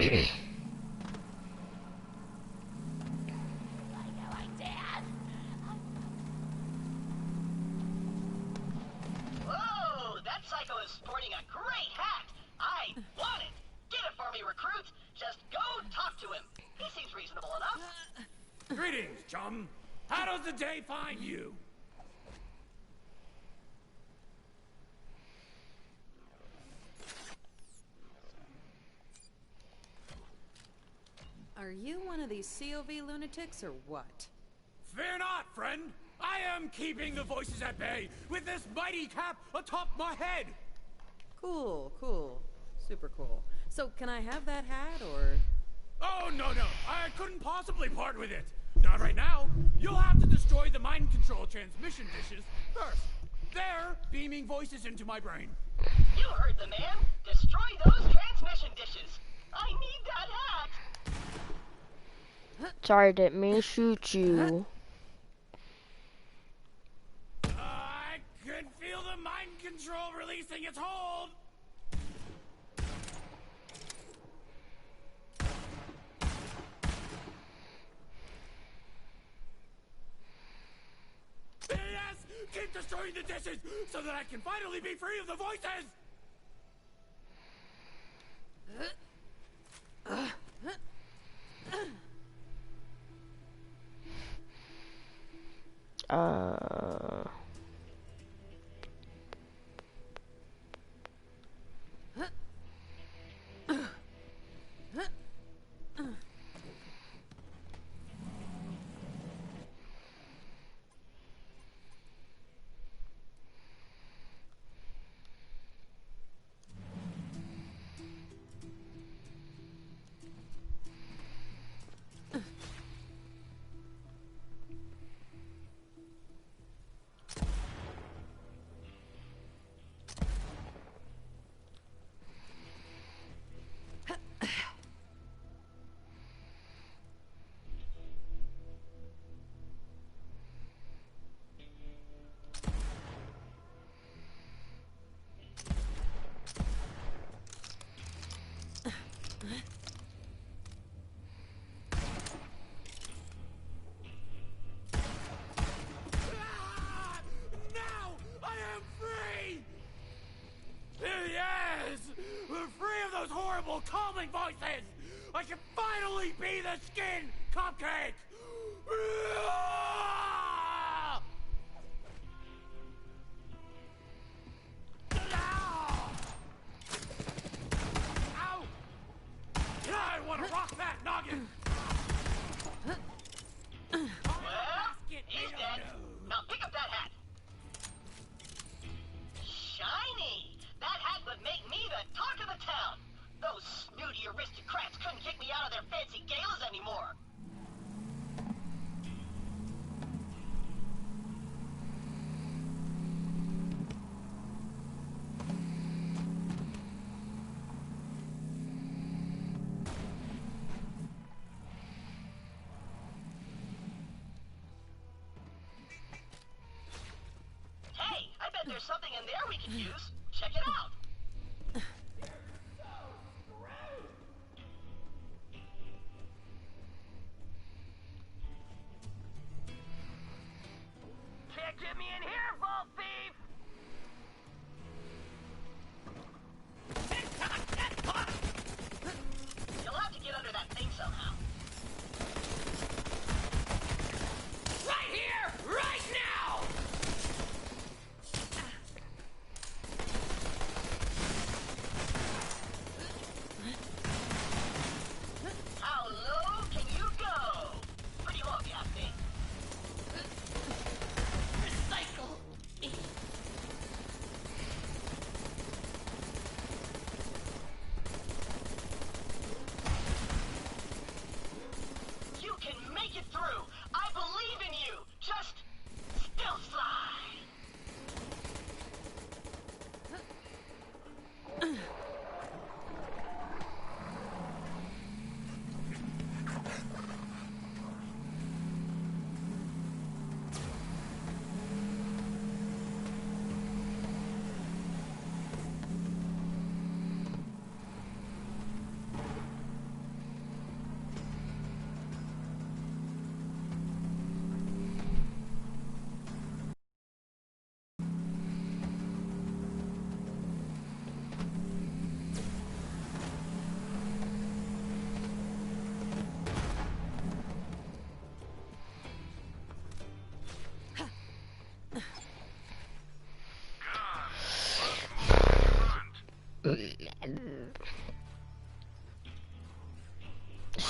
Whoa, that psycho is sporting a great hat. I want it. Get it for me, recruit. Just go talk to him. He seems reasonable enough. Greetings, chum. How does the day find you? Are you one of these COV lunatics or what? Fear not, friend. I am keeping the voices at bay with this mighty cap atop my head. Cool, cool. Super cool. So, can I have that hat, or...? Oh, no. I couldn't possibly part with it. Not right now. You'll have to destroy the mind control transmission dishes first. They're beaming voices into my brain. You heard the man. Destroy those transmission dishes. I need that hat. Sorry, didn't mean to shoot you. I could feel the mind control releasing its hold. Yes! Keep destroying the dishes so that I can finally be free of the voices! Calming voices! I can finally be the skin cupcake! Ow! I want to rock that noggin! Well, he's dead. Now pick up that hat. Shiny! That hat would make me the talk of the town. Those snooty aristocrats couldn't kick me out of their fancy galas anymore. Hey, I bet there's something in there we could use. Check it out. Get me in here, vault thief! You'll have to get under that thing somehow. Right here! Right now! How low can you go? Pretty low, if you ask me. Psycho!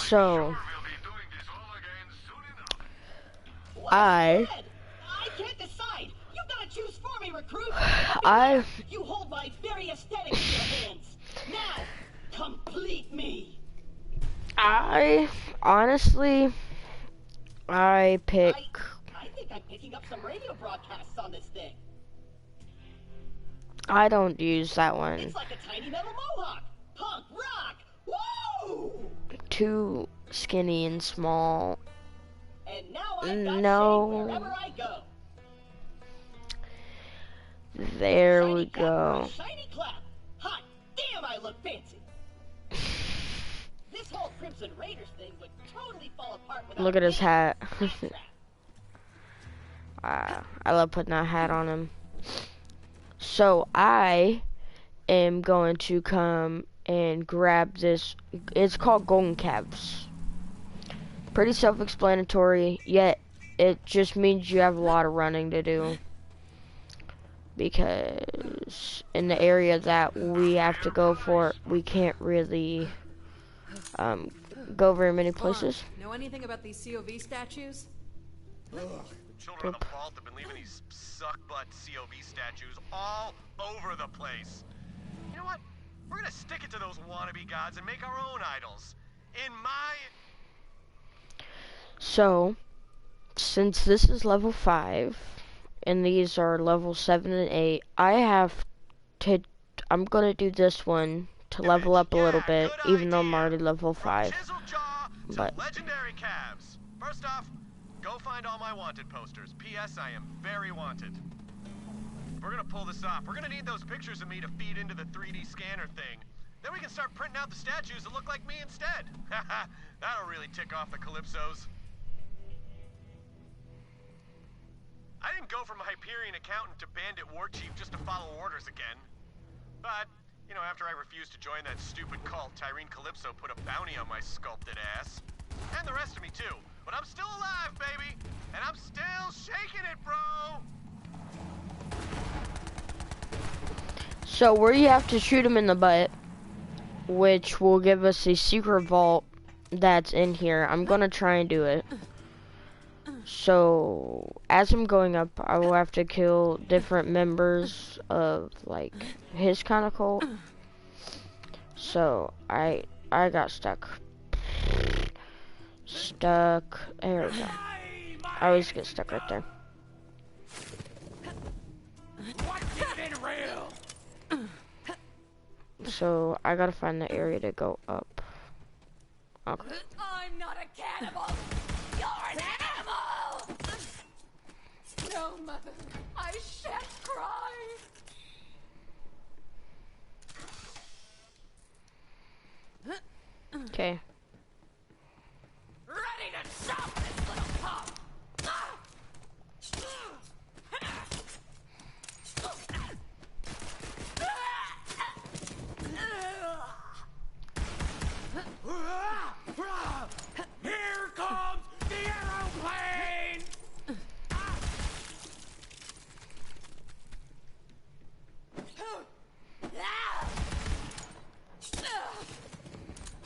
So, We'll be doing this all again soon enough. What I can't decide. You gotta choose for me, recruit. I You hold my very aesthetics in your hands. Now, complete me. I honestly I pick I think I'm picking up some radio broadcasts on this thing. I don't use that one. It's like a tiny metal mohawk. Punk rock. Woo! Too skinny and small. And now I've got No. shade wherever I go. There Shiny we cap for go. a shiny clap. Hot damn, I look fancy. This whole Crimson Raiders thing would totally fall apart without Look at his me. hat. That's I love putting that hat on him. So I am going to come and grab this. It's called Golden Caps. Pretty self-explanatory, yet it just means you have a lot of running to do. Because in the area that we have to go for, we can't really go very many places. Know anything about these COV statues? Ugh, the children of the vault have been leaving these suck-butt COV statues all over the place. You know what? We're gonna stick it to those wannabe gods and make our own idols. In my... So, since this is level 5, and these are level 7 and 8, I'm gonna do this one to level up a little bit, even though I'm already level 5. Chiseled jaw to But legendary calves. First off, go find all my wanted posters. P.S. I am very wanted. If we're gonna pull this off, we're gonna need those pictures of me to feed into the 3D scanner thing. Then we can start printing out the statues that look like me instead. That'll really tick off the Calypsos. I didn't go from a Hyperion accountant to bandit war chief just to follow orders again. But, you know, after I refused to join that stupid cult, Tyrene Calypso put a bounty on my sculpted ass. And the rest of me, too. But I'm still alive, baby! And I'm still shaking it, bro! so where you have to shoot him in the butt, which will give us a secret vault that's in here. I'm gonna try and do it. So as I'm going up, I will have to kill different members of like his kind of cult. So I got stuck. There we go. I always get stuck right there. So I gotta find the area to go up. Okay. I'm not a cannibal. You're an animal. No, mother, I shan't cry. Okay. Ready to chop this little pup. Here comes the aeroplane!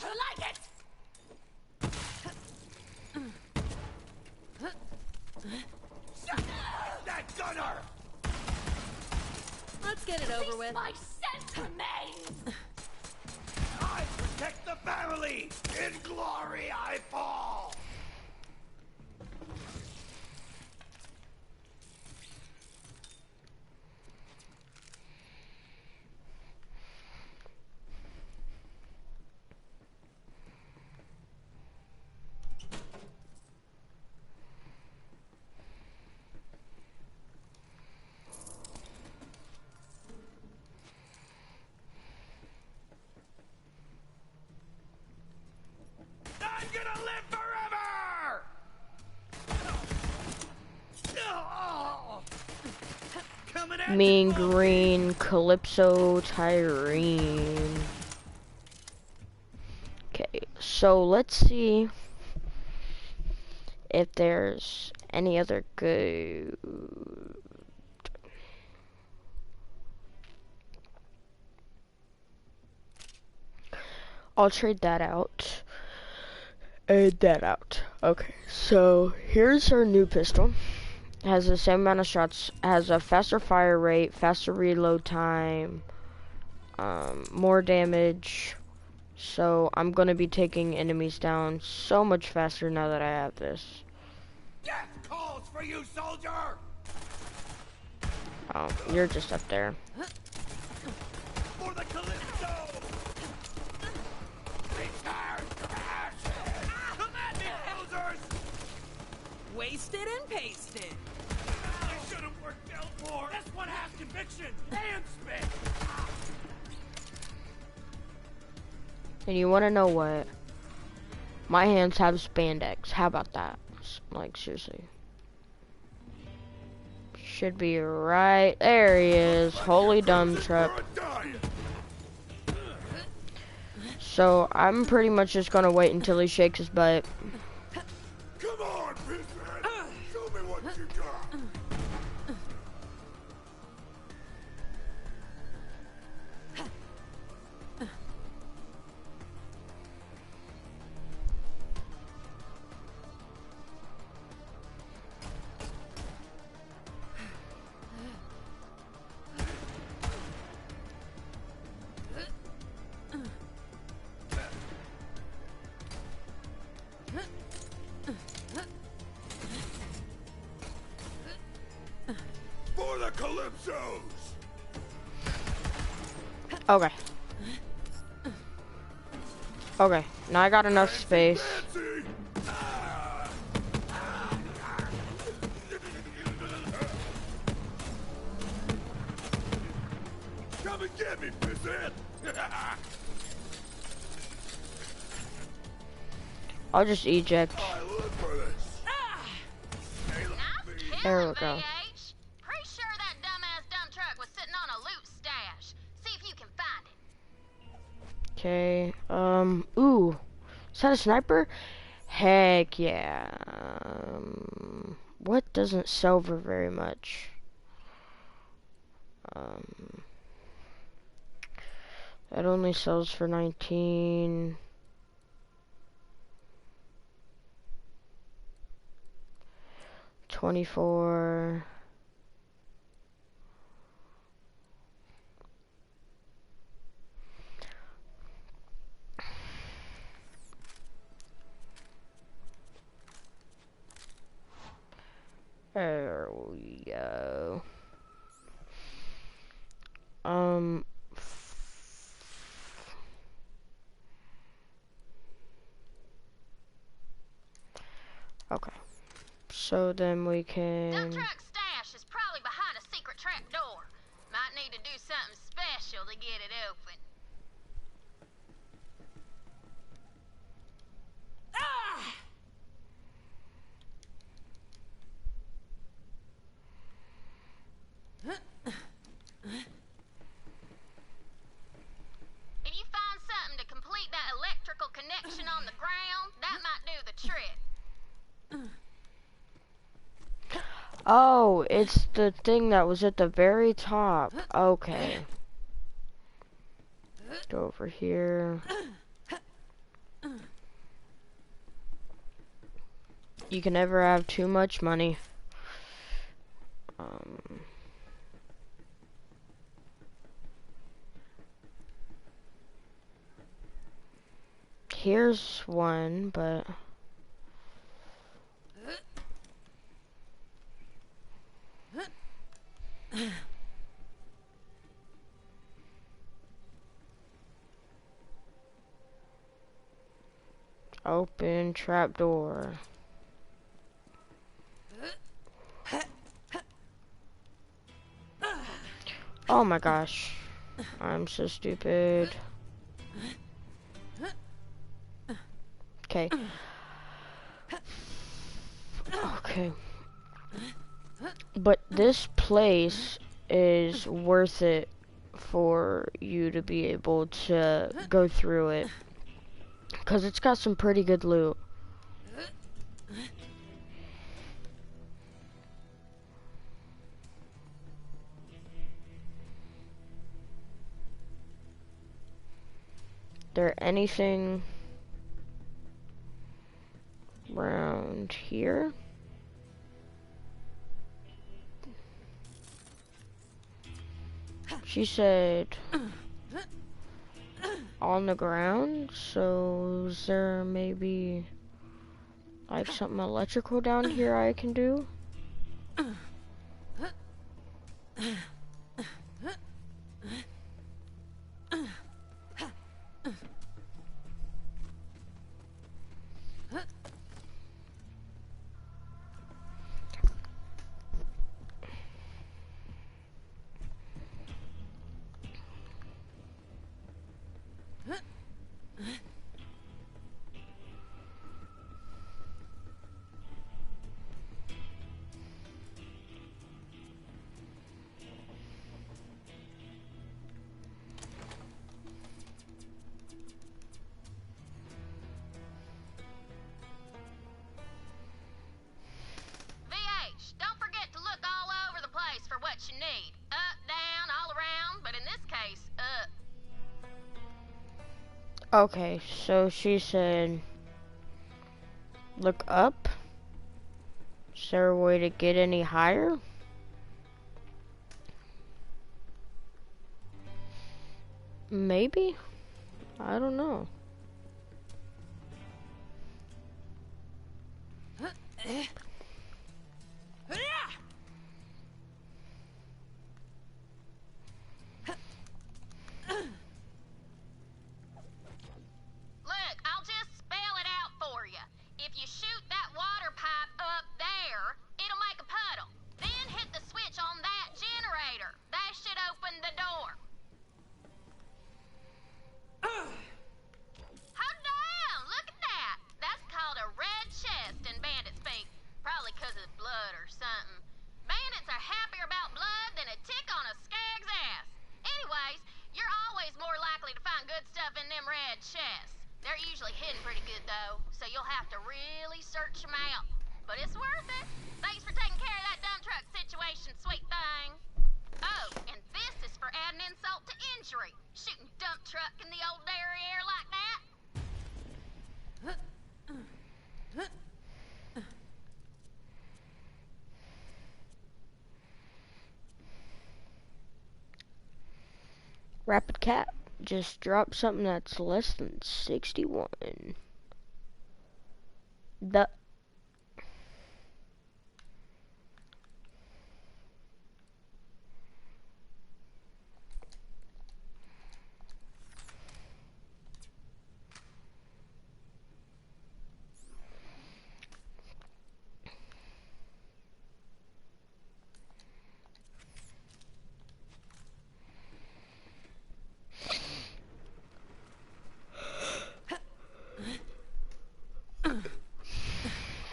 I like it. That gunner! Let's get it over with. My scent remains. I protect the family! In glory I fall! I'm gonna live forever! Coming at Mean you, Green, Calypso, Tyrene. Okay, so let's see if there's any other good. I'll trade that out. Add that out. Okay, so here's our new pistol. It has the same amount of shots, has a faster fire rate, faster reload time, more damage. So I'm gonna be taking enemies down so much faster now that I have this. Death calls for you, soldier! Oh, you're just up there. For the Calypso! Return to ashes! Command me, posers! Wasted and pasted. I should have worked out more! This one has conviction and spit! And you wanna know what? My hands have spandex. How about that? Like, seriously. Should be right there. He is. Holy dumb truck. So I'm pretty much just gonna wait until he shakes his butt. Come on, Pitman! Show me what you got! For the Calypsos! Okay. Okay. Now I got enough space. Fancy! Come and get me, Pisshead! I'll just eject. I live for this! There we go. Pretty sure that dumbass dump truck was sitting on a loot stash. See if you can find it. Okay. Ooh. Is that a sniper? Heck yeah. What doesn't sell for very much? That only sells for 19. $24. There we go. Okay. So then we can. Dump truck stash is probably behind a secret trap door. Might need to do something special to get it open. If you find something to complete that electrical connection on the ground, that might do the trick. Oh, it's the thing that was at the very top. Okay. Go over here. You can never have too much money. Here's one, but open trapdoor. Oh my gosh. I'm so stupid. Okay. Okay. But this place is worth it for you to be able to go through it. Because it's got some pretty good loot. There anything around here. She said on the ground, so is there maybe like something electrical down here I can do? VH, don't forget to look all over the place for what you need. Up, down, all around, but in this case, up. Okay, so she said look up. Is there a way to get any higher? Maybe? I don't know. Look, I'll just spell it out for you. If you shoot that water pipe up there, it'll make a puddle. Then hit the switch on that generator. That should open the door. Hold down! Look at that! That's called a red chest in bandit speak. Probably 'cause of blood or something. Bandits are happier about blood than a tick on a skag's ass. Anyways, you're always more likely to find good stuff in them red chests. They're usually hidden pretty good, though, so you'll have to really search them out. But it's worth it. Thanks for taking care of that dump truck situation, sweet thing. Oh, and this is for adding insult to injury. Shooting dump truck in the old derriere like that. Rapid Cat just dropped something that's less than 61. The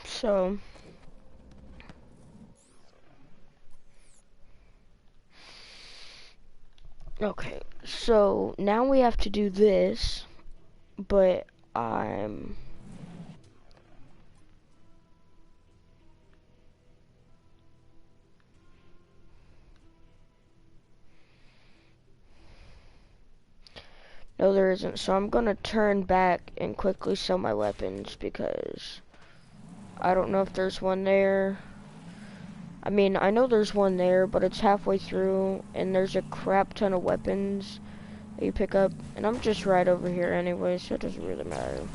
so okay, so now we have to do this, but I'm no, there isn't. So I'm gonna turn back and quickly sell my weapons because I don't know if there's one there. I mean, I know there's one there, but it's halfway through, and there's a crap ton of weapons that you pick up, and I'm just right over here anyway, so it doesn't really matter.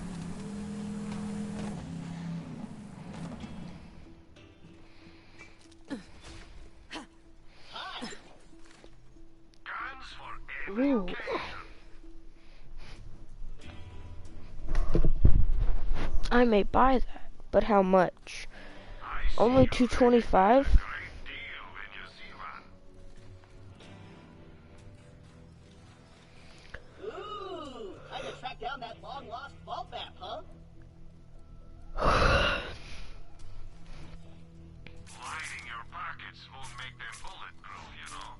Ooh. I may buy that, but how much? Only $225? Ooh, time to track down that long-lost vault map, huh? Lining your pockets won't make them bulletproof, you know.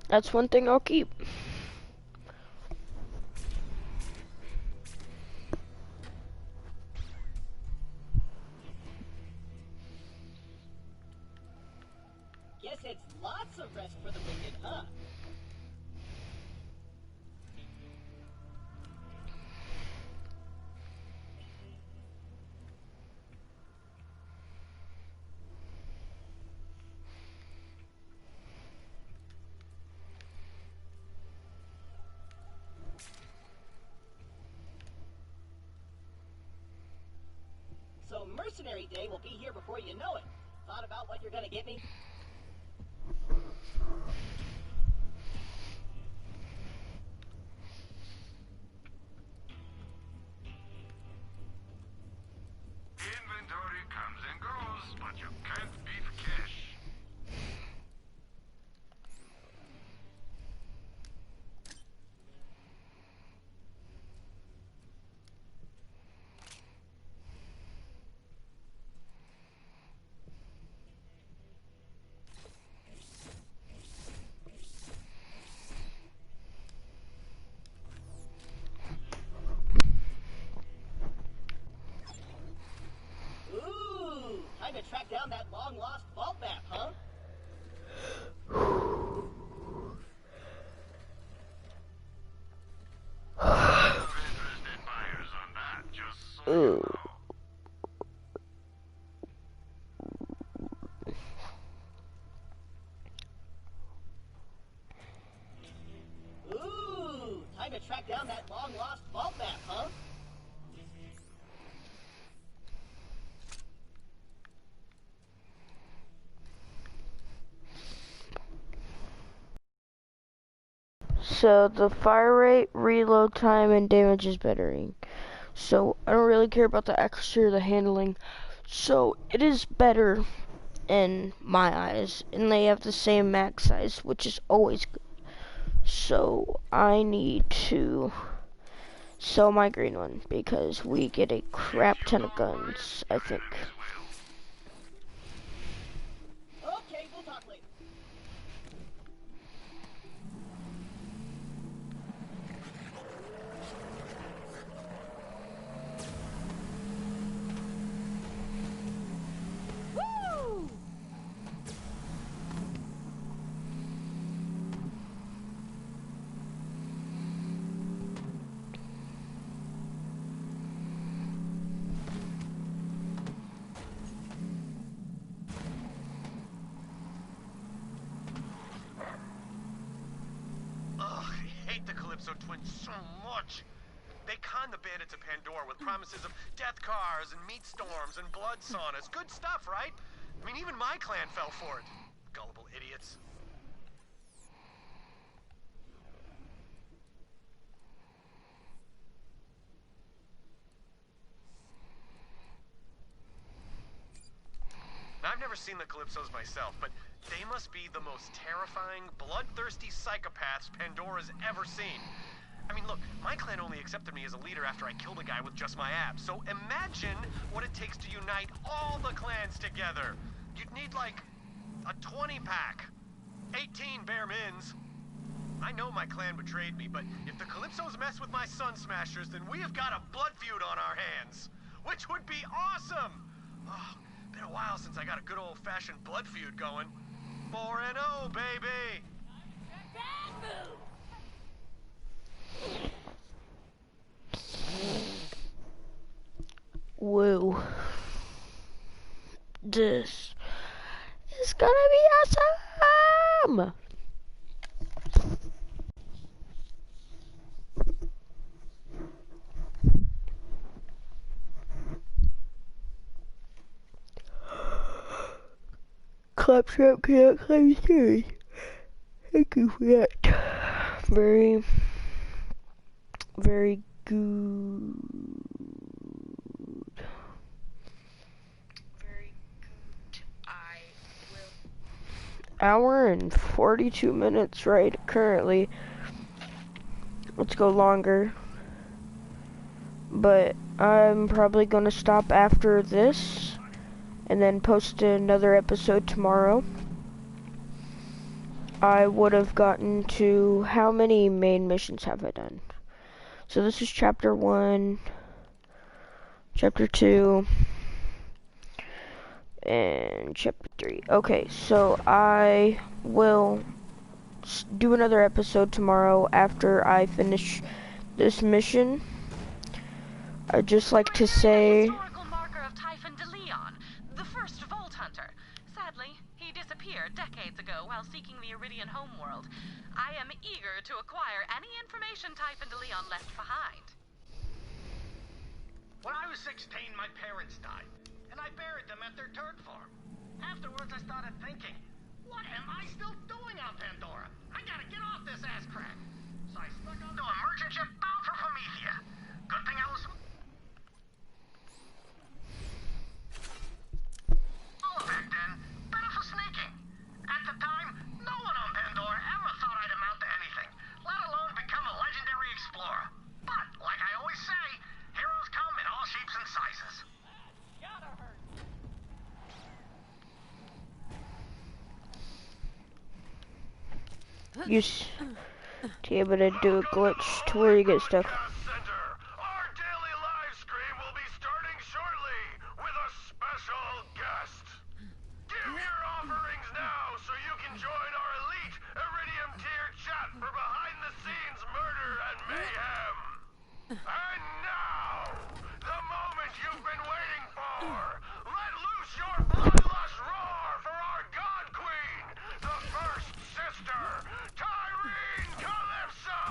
That's one thing I'll keep. Guess it's lots of rest for the wicked, huh? extraordinary day will be here before you know it. Thought about what you're gonna get me? Inventory comes and goes, but you can't beat cash. Ooh, time to track down that long-lost vault map, huh? Interested buyers on that, just so you know. Ooh, time to track down that long-lost vault map, huh? So the fire rate, reload time, and damage is bettering. So I don't really care about the accuracy or the handling. So it is better in my eyes, and they have the same max size, which is always good. So I need to sell my green one because we get a crap ton of guns, I think. Okay, we'll talk later. Woo! Ugh, I hate the Calypso twins so much. They con the bandits of Pandora with promises of death cars and meat storms and blood saunas. Good stuff, right? I mean, even my clan fell for it. Gullible idiots. Now, I've never seen the Calypsos myself, but they must be the most terrifying, bloodthirsty psychopaths Pandora's ever seen. I mean, look, my clan only accepted me as a leader after I killed a guy with just my abs. So imagine what it takes to unite all the clans together. You'd need, like, a 20-pack. 18 bare mins. I know my clan betrayed me, but if the Calypsos mess with my Sun Smashers, then we have got a blood feud on our hands. Which would be awesome! Oh, been a while since I got a good old-fashioned blood feud going. 4-0, baby! Woo. This is gonna be awesome! Claptrap cannot claim series. Thank you for that. Very, very good. Very good. I will. Hour and 42 minutes right currently. Let's go longer. But I'm probably gonna stop after this and then post another episode tomorrow. I would have gotten to how many main missions have I done? So this is chapter 1, chapter 2, and chapter 3. Okay, so I will do another episode tomorrow after I finish this mission. I'd just like to say Historical marker of Typhon de Leon, the first Vault Hunter. Sadly, he disappeared decades ago while seeking the Iridian homeworld. I am eager to acquire any information Typhon de Leon left behind. When I was 16, my parents died. and I buried them at their turd farm. Afterwards, I started thinking, what am I still doing on Pandora? I gotta get off this ass crack. So I stuck onto a merchant ship bound for Promethea. Good thing I was back then, better for sneaking. At the time, no one on Pandora ever thought I'd amount to anything, let alone become a legendary explorer. But, like I always say, heroes come in all shapes and sizes. Gotta hurt. Use to be able to do a glitch to where you get stuff. Our daily live stream will be starting shortly with a special guest. Give your offerings now so you can join our elite Iridium tier chat for behind the scenes murder and mayhem. And now, the moment you've been waiting for. Let loose your bloodlust roar for our God Queen, the first sister, Tyreen Calypso!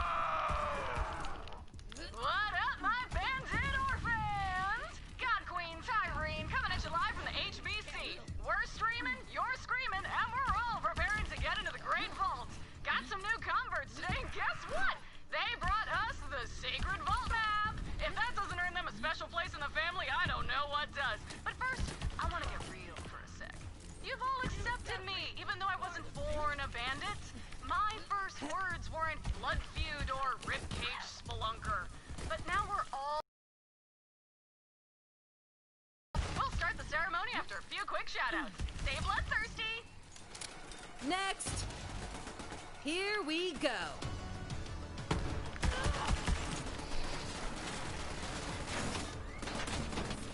What up, my bandit orphans? God Queen Tyreen coming at you live from the HBC. We're streaming, you're screaming, and we're all preparing to get into the Great Vault. Got some new converts today, and guess what? They brought us the Sacred Vault map. If that doesn't earn them a special place in the family, I don't know what does. But first, I want to get real for a sec. You've all accepted me, even though I wasn't born a bandit. My first words weren't blood feud or ribcage spelunker. But now we're all... We'll start the ceremony after a few quick shout-outs. Stay bloodthirsty! Next! Here we go.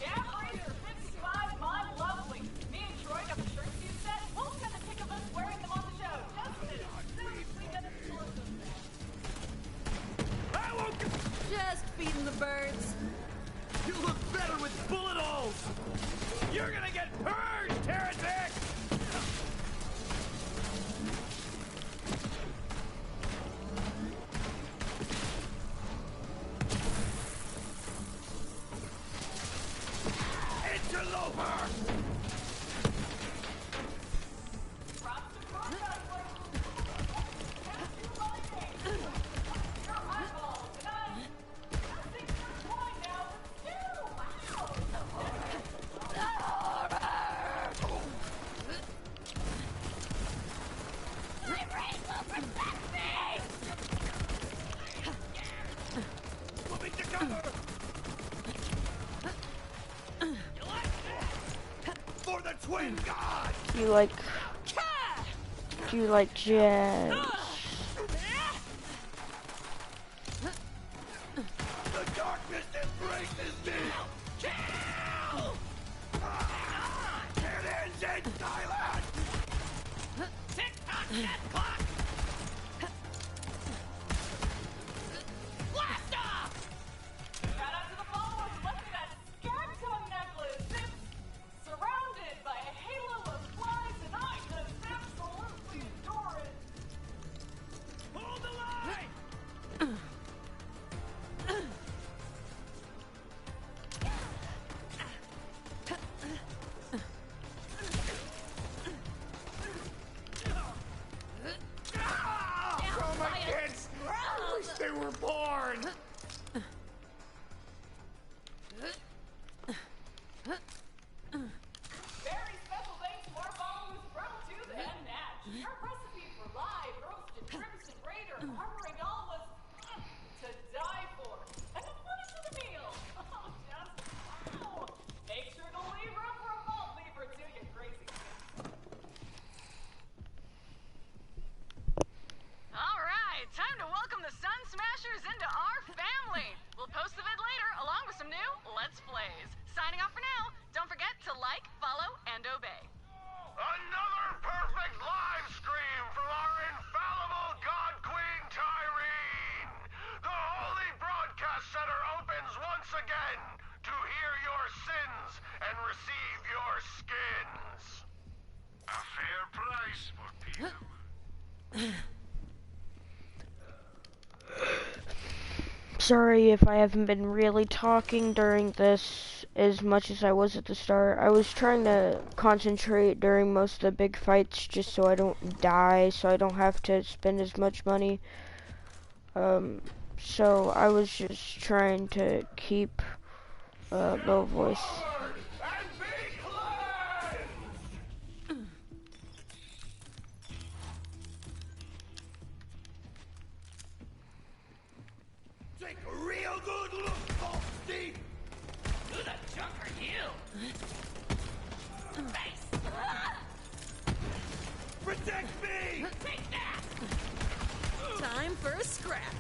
Yeah, Raider 55, my lovely. Me and Troy got the shirts you set. We'll send a pic of us wearing them on the show. Just feeding the birds. You look better with bullet holes! You're gonna get purged, heretic! Interloper! Moving to cover! For the twin god! Do you like jazz? The darkness embraces me! Kill! It ends in silence! Tick-tock, that clock! Blast off! Shout out to the followers. Look at that scat tongue necklace. It's surrounded by a halo of flies, and I just absolutely adore it. Hold the line! Oh, my kids! I wish they were born! Very special thanks to our followers from Tooth and Natch. Our recipe for live roasted Crimson Raider armoring all was to die for. And the finish of the meal. Oh, just wow. Make sure to leave room for a vault lever too, you crazy kids. All right, time to welcome the Sun Smashers into our family. We'll post the vid later, along with some new Let's Plays. Signing off for now. Don't forget to like, follow, and obey. Another perfect live stream from our infallible God Queen Tyreen! The Holy Broadcast Center opens once again to hear your sins and receive your skins. A fair price for people. Sorry if I haven't been really talking during this. as much as I was at the start. I was trying to concentrate during most of the big fights just so I don't die, so I don't have to spend as much money. So I was just trying to keep low voice. Take a real good look, False Steve! Who the junk are you? Face! Protect me! Take that! Time for a scrap.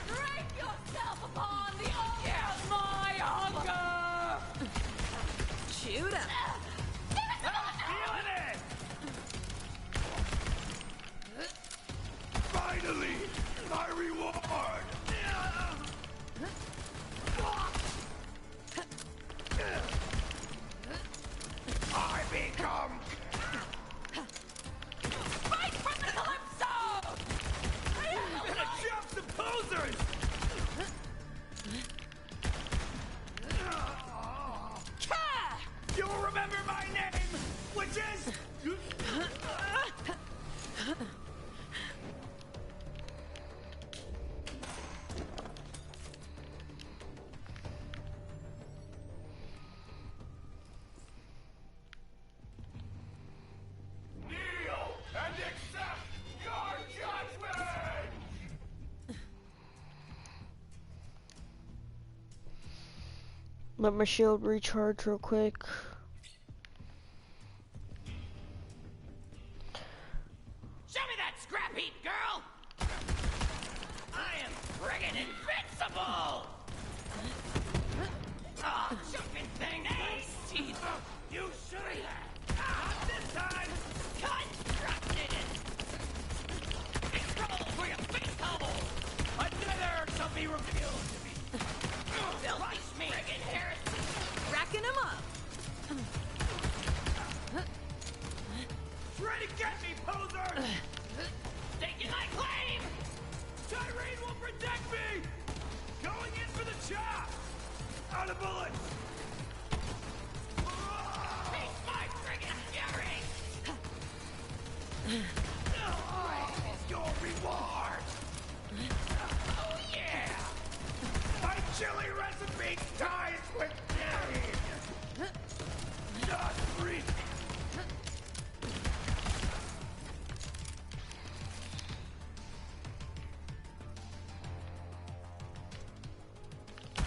Drink yourself upon the altar of my hunger! Shoot up. Feeling it! Finally! My reward! I become... Fight for the Calypso! gonna jump some posers! You'll remember my name, which is... Kneel and accept your judgment! Let my shield recharge real quick. Show me that scrap heap, girl! I am friggin' invincible! Oh, jumping thing! Ace teeth! You should have! Not this time! Constructed! Explode for your face hole! Another shall be revealed to me! They'll teach me friggin' heresy! Racking him up. Try to get me, poser! Taking my claim! Tyrene will protect me! Going in for the chop! Out of bullets! Face my friggin' fury! Is your reward! Oh yeah! My chili recipe ties with pain! Not free!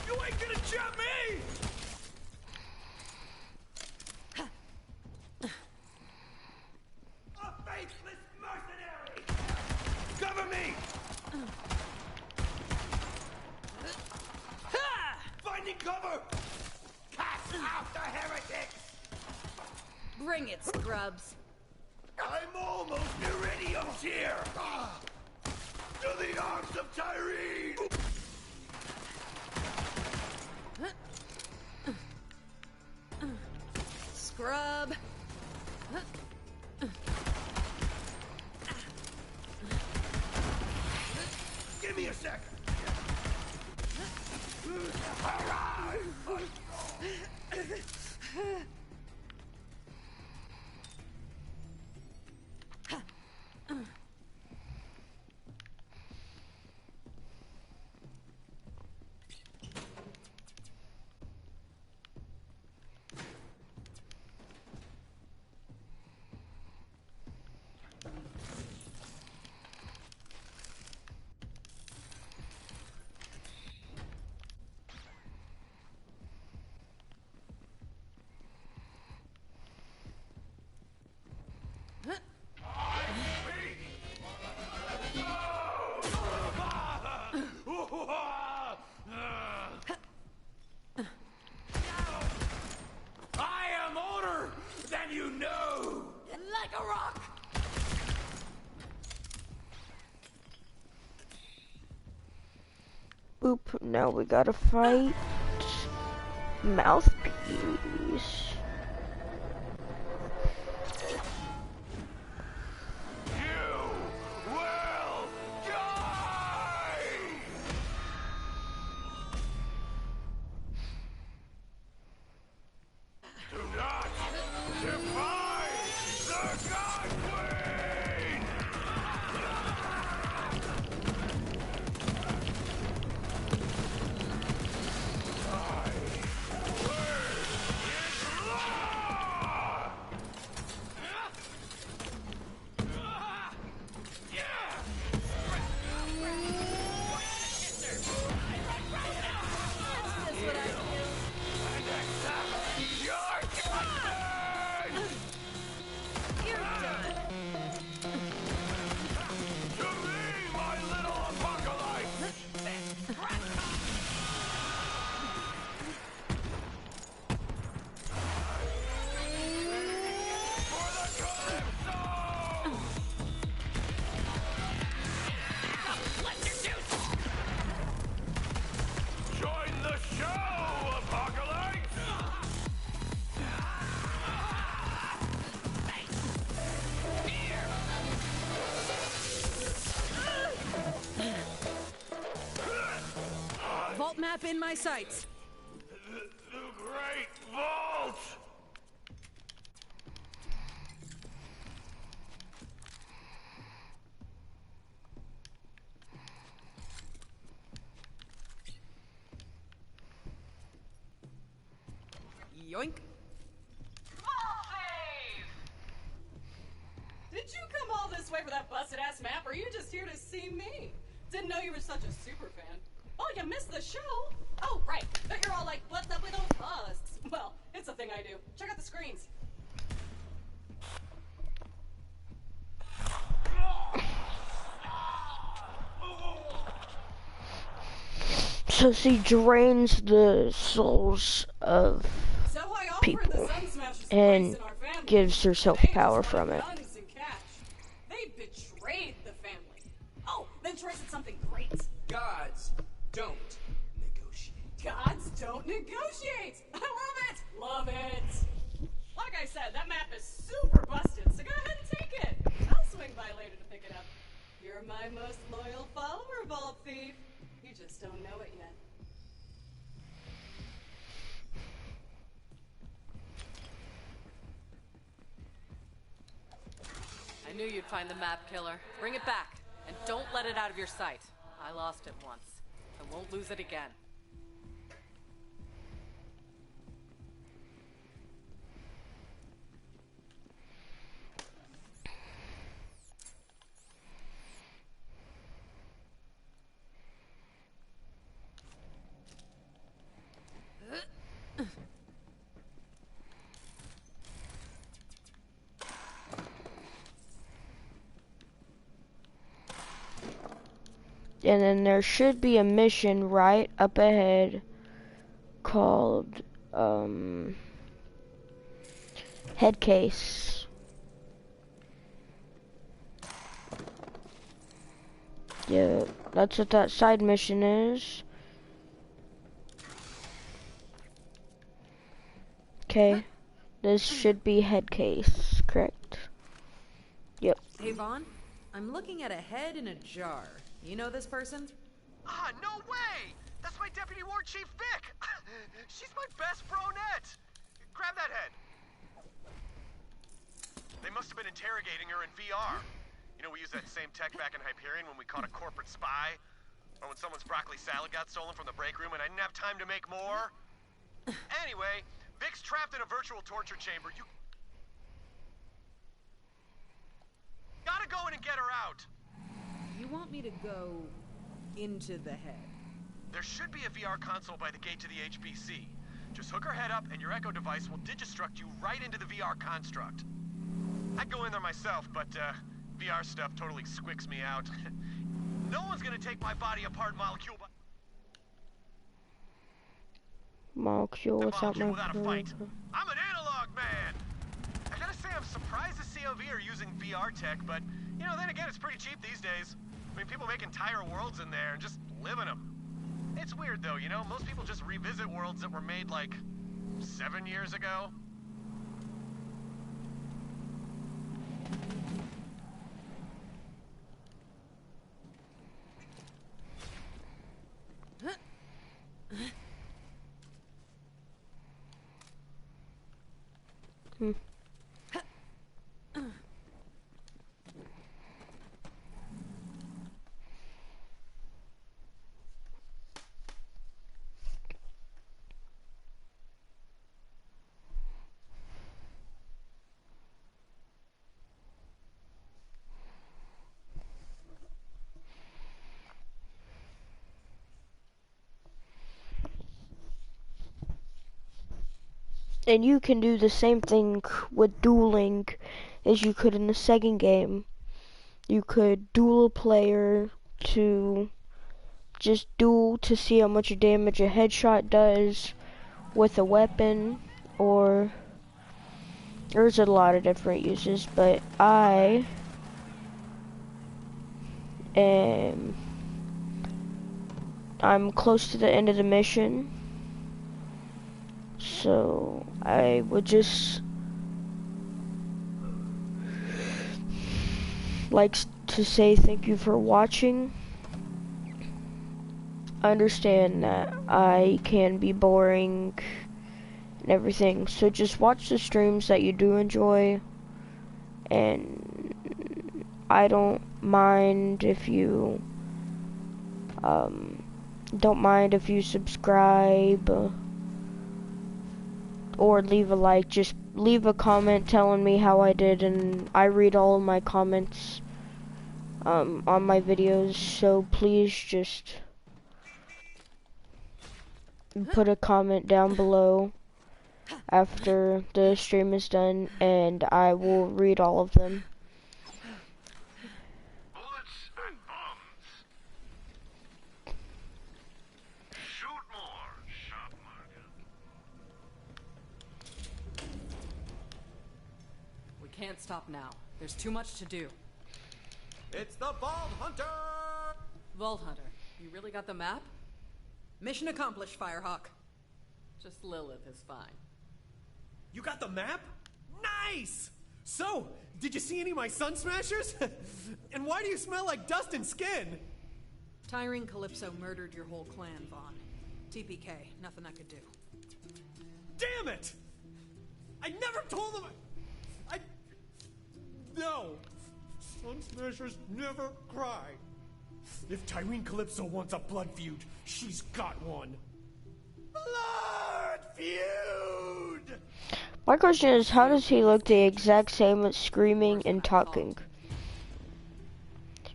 You ain't gonna jump me! A faithless mercenary! Cover me! Finding cover! Cast out the heretics! Bring it, scrubs. I'm almost iridiumed here! To the arms of Tyrene! Scrub. Give me a second! Arrive! I am older than you know! Like a rock! Boop. Now we gotta fight Mouthpiece. You will die! map in my sights. The Great Vault! Yoink. Did you come all this way for that busted-ass map, or are you just here to see me? Didn't know you were such a super fan. Oh, you missed the show? Oh, right. But you're all like, what's up with those busts? Well, it's a thing I do. Check out the screens. So she drains the souls of So I offered people the Sun Smashers a and place in our family. gives herself They just power wanted from it. guns and cash. They betrayed the family. Oh, then Troy said something great. Gods don't negotiate. Gods don't negotiate. I love it. Love it. Like I said, that map is super busted, so go ahead and take it. I'll swing by later to pick it up. You're my most loyal follower, Vault Thief. You just don't know it yet. I knew you'd find the map killer. Bring it back, and don't let it out of your sight. I lost it once. I won't lose it again. And then there should be a mission right up ahead called head case. Yeah, that's what that side mission is. Okay, this should be head case, correct? Yep. Hey, Vaughn, I'm looking at a head in a jar. You know this person? Ah, no way! That's my Deputy War Chief Vic! She's my best bronette! Grab that head. They must have been interrogating her in VR. You know, we used that same tech back in Hyperion when we caught a corporate spy. Or when someone's broccoli salad got stolen from the break room and I didn't have time to make more. Anyway, Vic's trapped in a virtual torture chamber. You gotta go in and get her out. You want me to go into the head? There should be a VR console by the gate to the HBC. Just hook her head up and your Echo device will digistruct you right into the VR construct. I'd go in there myself, but VR stuff totally squicks me out. No one's gonna take my body apart molecule by What's that molecule without a molecule? fight. I'm an analog man! I gotta say, I'm surprised the COV are using VR tech, but, you know, then again, it's pretty cheap these days. I mean, people make entire worlds in there and just live in them. It's weird, though, you know? Most people just revisit worlds that were made, like, 7 years ago. And you can do the same thing with dueling as you could in the second game. You could duel a player to just duel to see how much damage a headshot does with a weapon, or there's a lot of different uses, but I'm close to the end of the mission. So I would just like to say thank you for watching. I understand that I can be boring and everything, so just watch the streams that you do enjoy, and I don't mind if you subscribe or leave a like. Just leave a comment telling me how I did, and I read all of my comments on my videos, so please just put a comment down below after the stream is done, and I will read all of them. Bullets and bombs. Shoot more, sharp marker. We can't stop now. There's too much to do. It's the Vault Hunter! Vault Hunter, you really got the map? Mission accomplished, Firehawk. Just Lilith is fine. You got the map? Nice! So, did you see any of my Sun Smashers? And why do you smell like dust and skin? Tyrene Calypso murdered your whole clan, Vaughn. TPK, nothing I could do. Damn it! I never told them. No! Sun Smashers never cry. If Tyrene Calypso wants a blood feud, she's got one. Blood feud! My question is, how does he look the exact same as screaming and talking?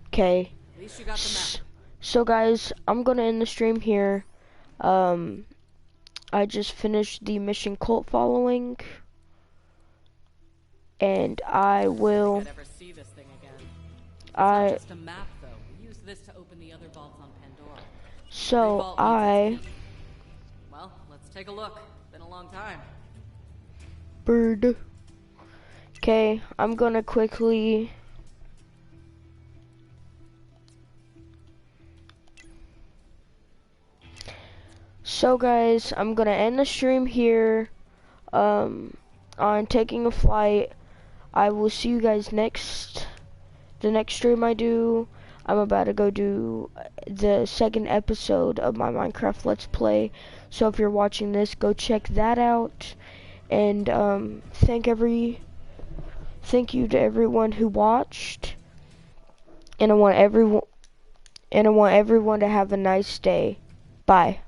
Okay. At least you got the map. So guys, I'm gonna end the stream here. I just finished the mission cult following, and I will. If I ever see this thing again. It's not just a map, though. We use this to open the other vaults on Pandora. So Well, let's take a look. Been a long time. Bird. Okay, I'm gonna quickly. So guys, I'm gonna end the stream here. I'm taking a flight. I will see you guys the next stream I do. I'm about to go do the second episode of my Minecraft Let's Play. So if you're watching this, go check that out. And thank you to everyone who watched. And I want everyone to have a nice day. Bye.